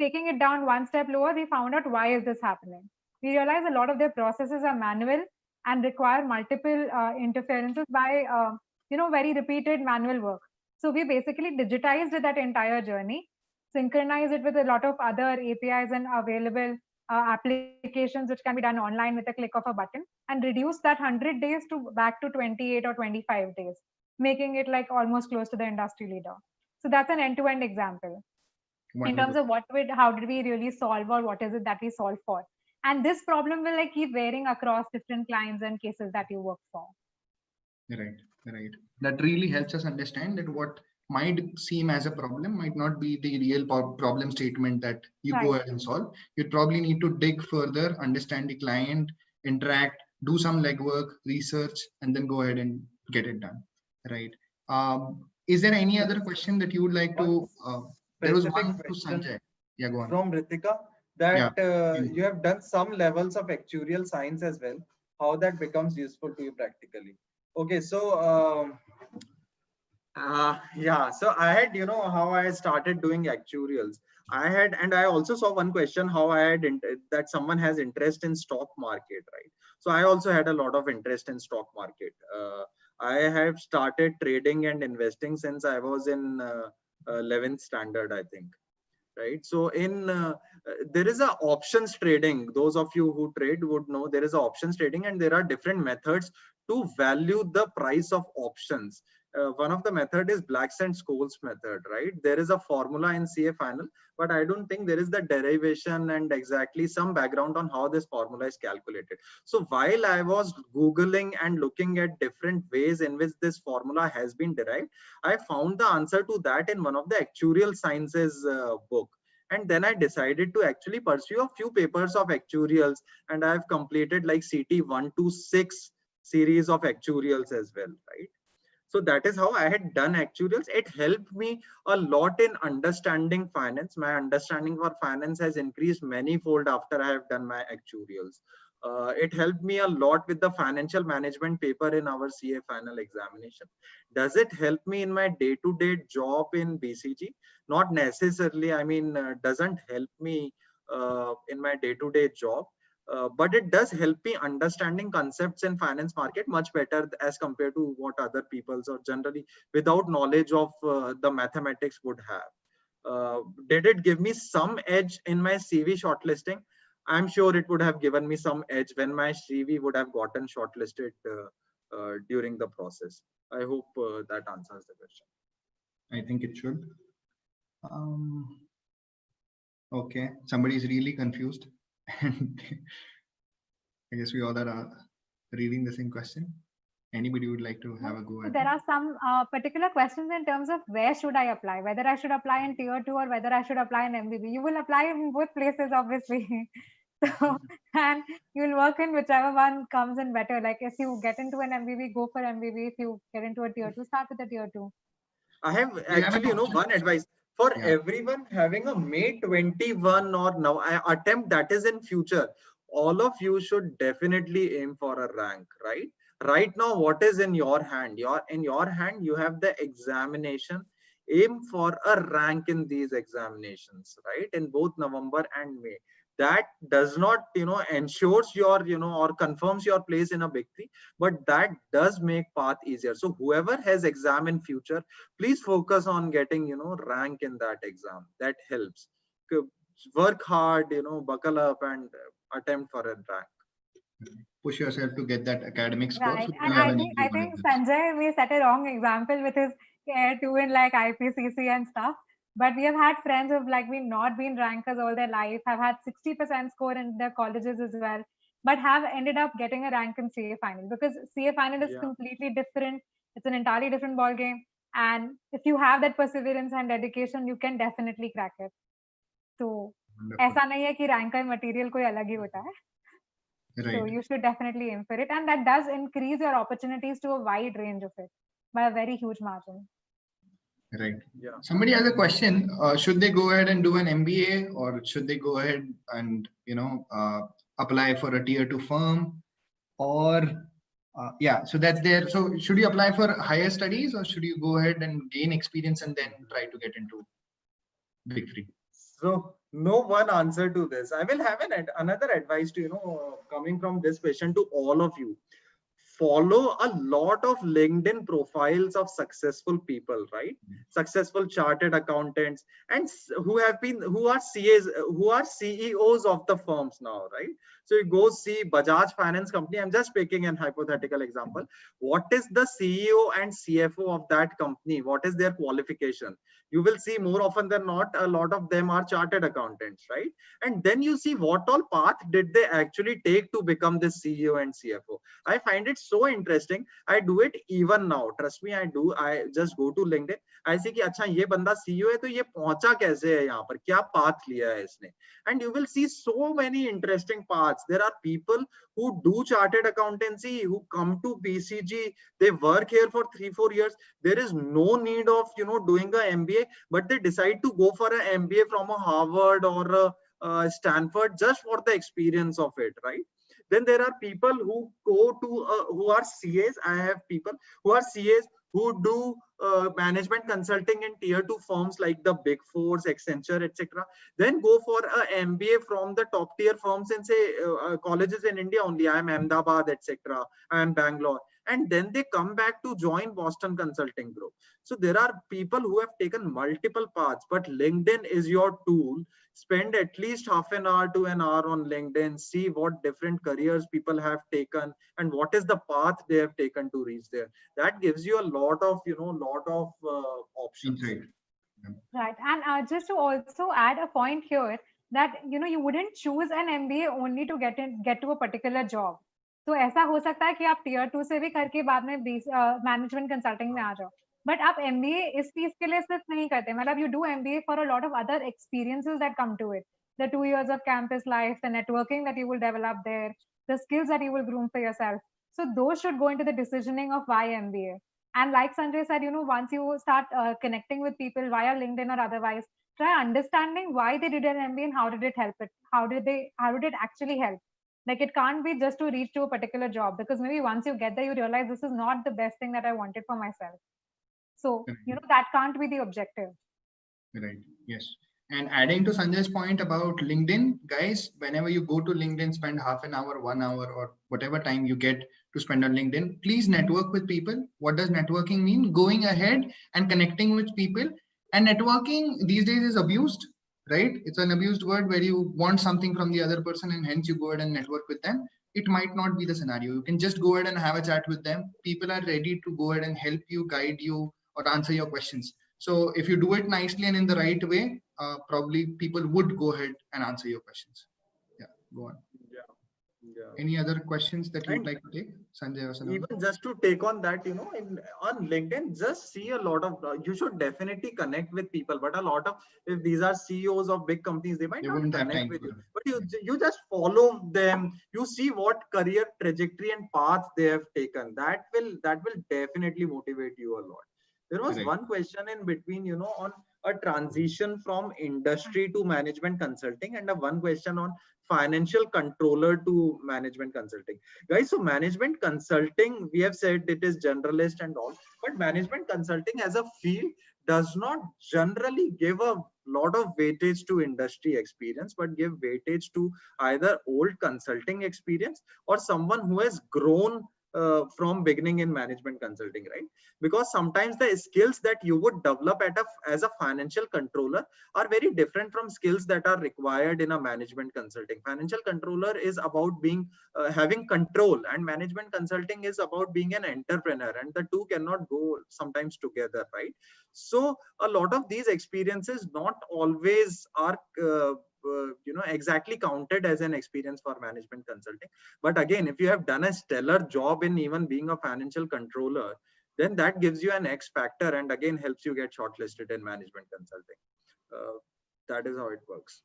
taking it down one step lower, we found out why is this happening. We realized a lot of their processes are manual and require multiple interferences by very repeated manual work. So we basically digitized that entire journey, synchronized it with a lot of other APIs and available applications which can be done online with a click of a button, and reduce that 100 days to back to 28 or 25 days, making it like almost close to the industry leader. So that's an end-to-end example.
Wonderful.
In terms of how did we really solve, or what is it that we solve for. And this problem will like keep varying across different clients and cases that you work for.
Right. That really helps us understand that what might seem as a problem might not be the real problem statement that you go ahead and solve. You probably need to dig further, understand the client, interact, do some legwork, research, and then go ahead and get it done. Right. Is there any other question that you would like to? There was one to Sanjay. Yeah, go on.
From Ritika, that you have done some levels of actuarial science as well. How that becomes useful to you practically? Okay, so so I had, how I started doing actuarials. I also saw one question how I had that someone has interest in stock market, right? So I also had a lot of interest in stock market. I have started trading and investing since I was in 11th standard, I think. Right. So in there is a options trading. Those of you who trade would know there is a options trading, and there are different methods to value the price of options. One of the method is Black's and Scholes method, right? There is a formula in CA final, but I don't think there is the derivation and exactly some background on how this formula is calculated. So while I was Googling and looking at different ways in which this formula has been derived, I found the answer to that in one of the actuarial sciences book. And then I decided to actually pursue a few papers of actuarials, and I have completed like CT 1 to 6 series of actuarials as well, right? So that is how I had done actuarials. It helped me a lot in understanding finance. My understanding for finance has increased manyfold after I have done my actuarials. It helped me a lot with the financial management paper in our CA final examination. Does it help me in my day-to-day job in BCG? Not necessarily. I mean, doesn't help me in my day-to-day job. But it does help me understanding concepts in finance market much better as compared to what other people's or generally without knowledge of the mathematics would have. Did it give me some edge in my CV shortlisting? I'm sure it would have given me some edge when my CV would have gotten shortlisted during the process. I hope that answers the question.
I think it should. Okay, somebody is really confused. I guess we all are reading the same question. Anybody would like to have a go at it?
There are some particular questions in terms of where should I apply, whether I should apply in tier 2 or whether I should apply in MBB. You will apply in both places, obviously. So, and you'll work in whichever one comes in better. Like if you get into an MBB, go for MBB. If you get into a tier 2, start with a tier 2.
I have actually, one advice for everyone having a May 21 or now attempt that is in future. All of you should definitely aim for a rank, right? Right now, what is in your hand? In your hand, you have the examination. Aim for a rank in these examinations, right? In both November and May. That does not, ensures your, or confirms your place in a big three, but that does make path easier. So whoever has exam in future, please focus on getting, rank in that exam. That helps. Work hard, buckle up and attempt for a rank.
Push yourself to get that academic score.
Right. And I think Sanjay may set a wrong example with his tier 2 in like IPCC and stuff. But we have had friends who've like not been rankers all their life, have had 60% score in their colleges as well, but have ended up getting a rank in CA final, because CA final is completely different. It's an entirely different ball game. And if you have that perseverance and dedication, you can definitely crack it. So ऐसा नहीं है कि ranker material कोई अलग ही होता है. Right. So you should definitely aim for it, and that does increase your opportunities to a wide range of it by a very huge margin.
Right. Yeah. Somebody has a question. Should they go ahead and do an MBA, or should they go ahead and apply for a tier 2 firm, or Yeah, so that's there. So should you apply for higher studies or should you go ahead and gain experience and then try to get into Big Three?
So no one answer to this. I will have another advice to, coming from this question to all of you. Follow a lot of LinkedIn profiles of successful people, right? Successful chartered accountants and who are CAs, who are CEOs of the firms now, right? So you go see Bajaj Finance Company. I'm just picking an hypothetical example. What is the CEO and CFO of that company? What is their qualification? You will see more often than not, a lot of them are chartered accountants, right? And then you see what all path did they actually take to become the CEO and CFO. I find it so interesting. I do it even now. Trust me, I do. I just go to LinkedIn. I see कि अच्छा ये बंदा CEO है तो ये पहुंचा कैसे है यहाँ पर, क्या path लिया है इसने. And you will see so many interesting paths. There are people who do chartered accountancy, who come to BCG. They work here for 3-4 years. There is no need of doing a MBA, but they decide to go for an MBA from a Harvard or a Stanford just for the experience of it, right? Then there are people who go to who are CAs. I have people who are CAs who do management consulting in tier 2 firms like the Big Fours, Accenture, etc. Then go for a MBA from the top tier firms and say colleges in India only. I am Ahmedabad, etc. I am Bangalore. And then they come back to join Boston Consulting Group. So there are people who have taken multiple paths, but LinkedIn is your tool. Spend at least half an hour to an hour on LinkedIn, see what different careers people have taken and what is the path they have taken to reach there. That gives you a lot of, options.
Right. And just to also add a point here that, you wouldn't choose an MBA only to get to a particular job. तो ऐसा हो सकता है कि आप tier 2 से भी करके बाद में management consulting में आ जाओ. But आप MBA इस चीज के लिए सिर्फ नहीं करते. मतलब you do MBA for a lot of other experiences that come to it. The 2 years of campus life, the networking that you will develop there, the skills that you will groom for yourself. So those should go into the decisioning of why MBA. And like Sanjay said, once you start connecting with people via LinkedIn or otherwise, try understanding why they did an MBA and how did it help it? How did it actually help? Like it can't be just to reach to a particular job, because maybe once you get there, you realize this is not the best thing that I wanted for myself. So, that can't be the objective.
Right. Yes. And adding to Sanjay's point about LinkedIn, guys, whenever you go to LinkedIn, spend half an hour, 1 hour, or whatever time you get to spend on LinkedIn, please network with people. What does networking mean? Going ahead and connecting with people. And networking these days is abused, right? It's an abused word where you want something from the other person and hence you go ahead and network with them. It might not be the scenario. You can just go ahead and have a chat with them. People are ready to go ahead and help you, guide you, or answer your questions. So if you do it nicely and in the right way, probably people would go ahead and answer your questions. Yeah, go on.
Yeah.
Any other questions that you'd like to take, Sanjay or Sanam?
Even just to take on that, on LinkedIn, just see a lot of, you should definitely connect with people, but a lot of, if these are CEOs of big companies, they might not connect with you, but you just follow them, you see what career trajectory and path they have taken. That will definitely motivate you a lot. There was one question in between, on a transition from industry to management consulting, and one question on financial controller to management consulting. Guys, so management consulting, we have said it is generalist and all, but management consulting as a field does not generally give a lot of weightage to industry experience, but give weightage to either old consulting experience or someone who has grown from beginning in management consulting, right? Because sometimes the skills that you would develop as a financial controller are very different from skills that are required in a management consulting. Financial controller is about being having control, and management consulting is about being an entrepreneur, and the two cannot go sometimes together, right? So a lot of these experiences not always are exactly counted as an experience for management consulting. But again, if you have done a stellar job in even being a financial controller, then that gives you an X factor and again helps you get shortlisted in management consulting. That is how it works.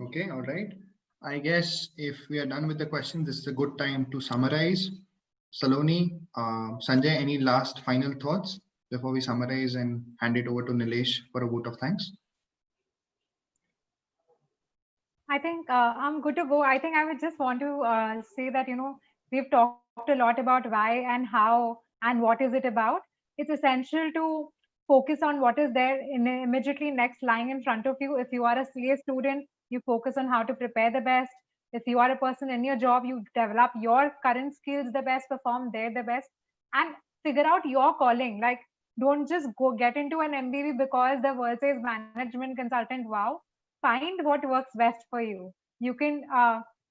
Okay, all right. I guess if we are done with the questions, this is a good time to summarize. Saloni, Sanjay, any last final thoughts before we summarize and hand it over to Nilesh for a vote of thanks?
I think I'm good to go. I think I would just want to say that, we've talked a lot about why and how and what is it about. It's essential to focus on what is there in immediately next lying in front of you. If you are a CA student, you focus on how to prepare the best. If you are a person in your job, you develop your current skills the best, perform there the best, and figure out your calling. Like, don't just go get into an MBB because the world says management consultant. Wow, find what works best for you. You can,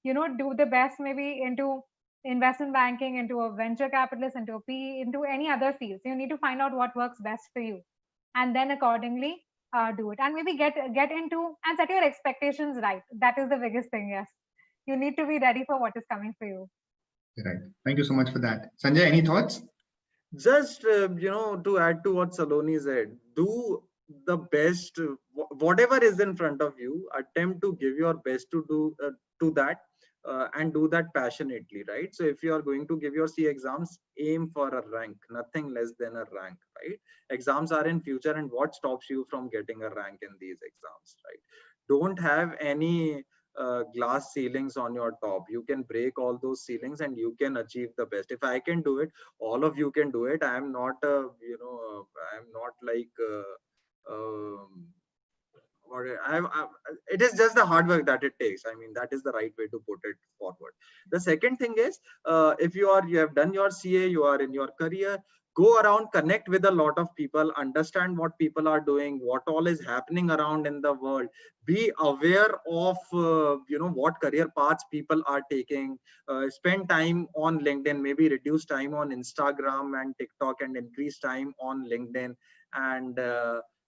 do the best maybe into investment banking, into a venture capitalist, into a PE, into any other field. So you need to find out what works best for you, and then accordingly do it. And maybe get into and set your expectations right. That is the biggest thing. Yes, you need to be ready for what is coming for you.
Right. Thank you so much for that. Sanjay, any thoughts?
Just to add to what Saloni said, do the best, whatever is in front of you, attempt to give your best to do to that, and do that passionately, right? So if you are going to give your C exams, aim for a rank, nothing less than a rank, right? Exams are in future, and what stops you from getting a rank in these exams, right? Don't have any glass ceilings on your top. You can break all those ceilings and you can achieve the best. If I can do it, all of you can do it. I am not I'm not like it is just the hard work that it takes. I mean, that is the right way to put it forward. The second thing is, if you have done your CA, you are in your career, go around, connect with a lot of people, understand what people are doing, what all is happening around in the world, be aware of what career paths people are taking, spend time on LinkedIn, maybe reduce time on Instagram and TikTok and increase time on LinkedIn, and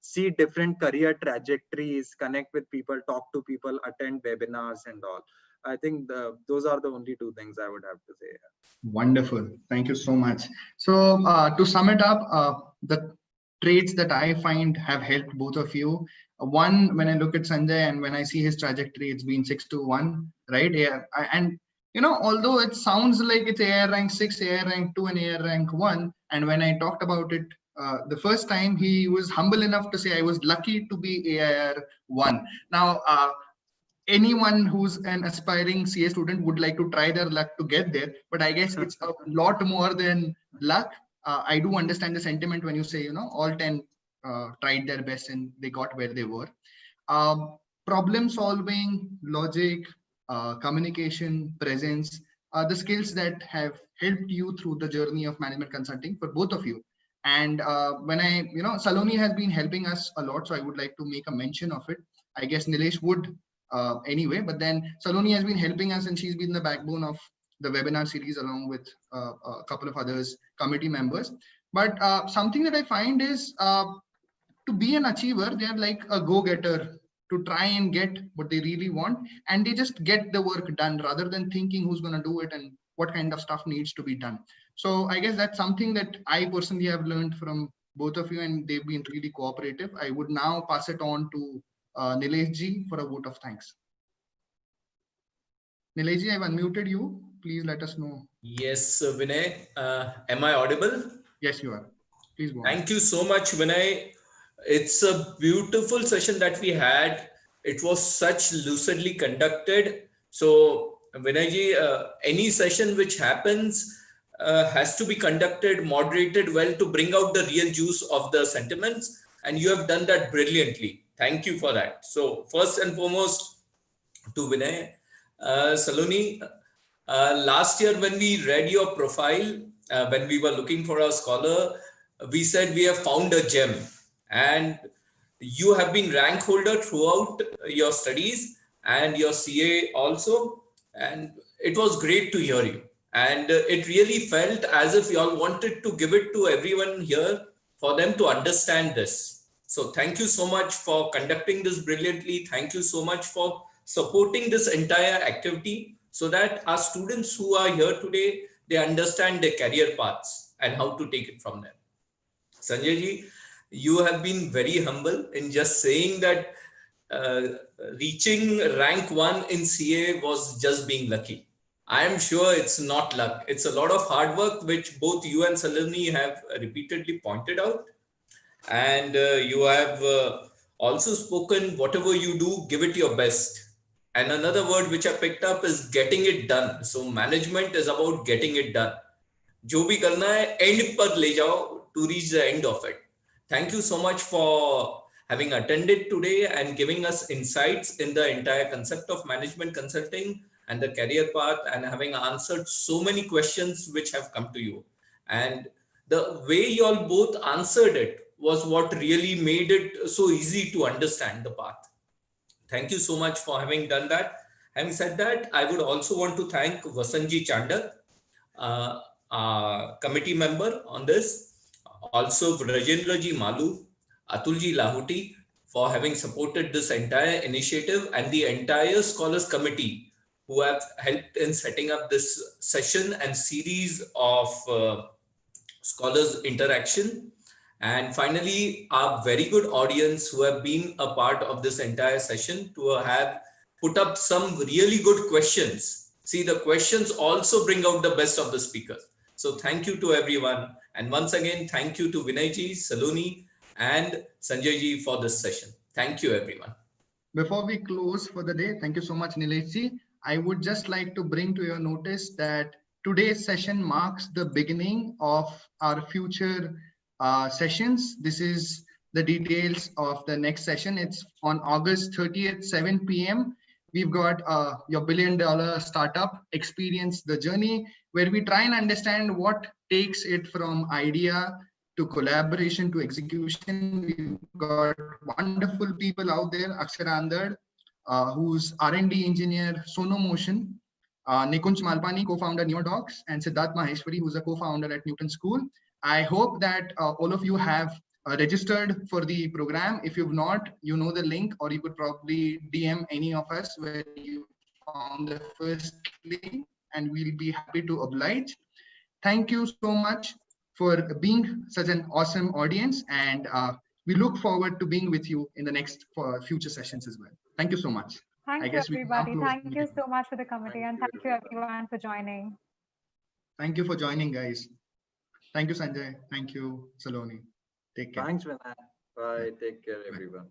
see different career trajectories, connect with people, talk to people, attend webinars and all. I think those are the only two things I would have to say.
Wonderful. Thank you so much. So to sum it up, the traits that I find have helped both of you. One, when I look at Sanjay and when I see his trajectory, it's been 6 to 1, right? Yeah. And although it sounds like it's AIR rank 6, AIR rank 2, and AIR rank 1, and when I talked about it the first time, he was humble enough to say I was lucky to be AIR 1. Now, anyone who's an aspiring CA student would like to try their luck to get there, but I guess it's a lot more than luck. I do understand the sentiment when you say, all 10 tried their best and they got where they were. Problem solving, logic, communication, presence are the skills that have helped you through the journey of management consulting for both of you. And when Saloni has been helping us a lot, so I would like to make a mention of it. I guess Nilesh would anyway, but then Saloni has been helping us and she's been the backbone of the webinar series along with a couple of others, committee members. But something that I find is to be an achiever, they're like a go-getter to try and get what they really want, and they just get the work done rather than thinking who's going to do it and what kind of stuff needs to be done. So I guess that's something that I personally have learned from both of you, and they've been really cooperative. I would now pass it on to Nilesh ji for a vote of thanks. Nilesh ji, I've unmuted you. Please let us know.
Yes, Vinay. Am I audible?
Yes, you are. Please go on.
Thank you so much, Vinay. It's a beautiful session that we had. It was such lucidly conducted. So, Vinay ji, any session which happens has to be conducted, moderated well to bring out the real juice of the sentiments. And you have done that brilliantly. Thank you for that. So first and foremost to Vinay, Saloni, last year when we read your profile, when we were looking for a scholar, we said we have found a gem, and you have been rank holder throughout your studies and your CA also. And it was great to hear you. And it really felt as if you all wanted to give it to everyone here for them to understand this. So thank you so much for conducting this brilliantly. Thank you so much for supporting this entire activity so that our students who are here today, they understand their career paths and how to take it from there. Sanjay ji, you have been very humble in just saying that reaching rank 1 in CA was just being lucky. I am sure it's not luck. It's a lot of hard work, which both you and Saloni have repeatedly pointed out. And you have also spoken, whatever you do, give it your best. And another word which I picked up is getting it done. So management is about getting it done. जो भी करना है and पर ले जाओ, to reach the end of it. Thank you so much for having attended today and giving us insights in the entire concept of management consulting and the career path, and having answered so many questions which have come to you. And the way you all both answered it was what really made it so easy to understand the path. Thank you so much for having done that. Having said that, I would also want to thank Vasanji Chandak, committee member on this, also Rajendraji Malu, Atulji Lahuti, for having supported this entire initiative, and the entire Scholars Committee who have helped in setting up this session and series of scholars interaction. And finally, our very good audience who have been a part of this entire session, to have put up some really good questions. See, the questions also bring out the best of the speakers. So thank you to everyone. And once again, thank you to Vinayji, Saloni, and Sanjayji for this session. Thank you, everyone.
Before we close for the day, thank you so much, Nileshji. I would just like to bring to your notice that today's session marks the beginning of our future sessions. This is the details of the next session. It's on August 30th, 7 p.m. We've got your $1 billion startup experience the journey, where we try and understand what takes it from idea to collaboration to execution. We've got wonderful people out there. Akshara Andad, who's R&D engineer, Sono Motion, Nikunj Malpani, co-founder NeoDocs, and Siddharth Maheshwari, who's a co-founder at Newton School. I hope that all of you have registered for the program. If you've not, you know the link, or you could probably DM any of us where you found the first link, and we'll be happy to oblige. Thank you so much for being such an awesome audience, and we look forward to being with you in the next future sessions as well. Thank you so much.
Thank you, everybody. Thank you so much for the committee, and thank you everyone for joining.
Thank you for joining, guys. Thank you, Sanjay. Thank you, Saloni. Take care.
Thanks, Vinay. Bye. Take care, everyone.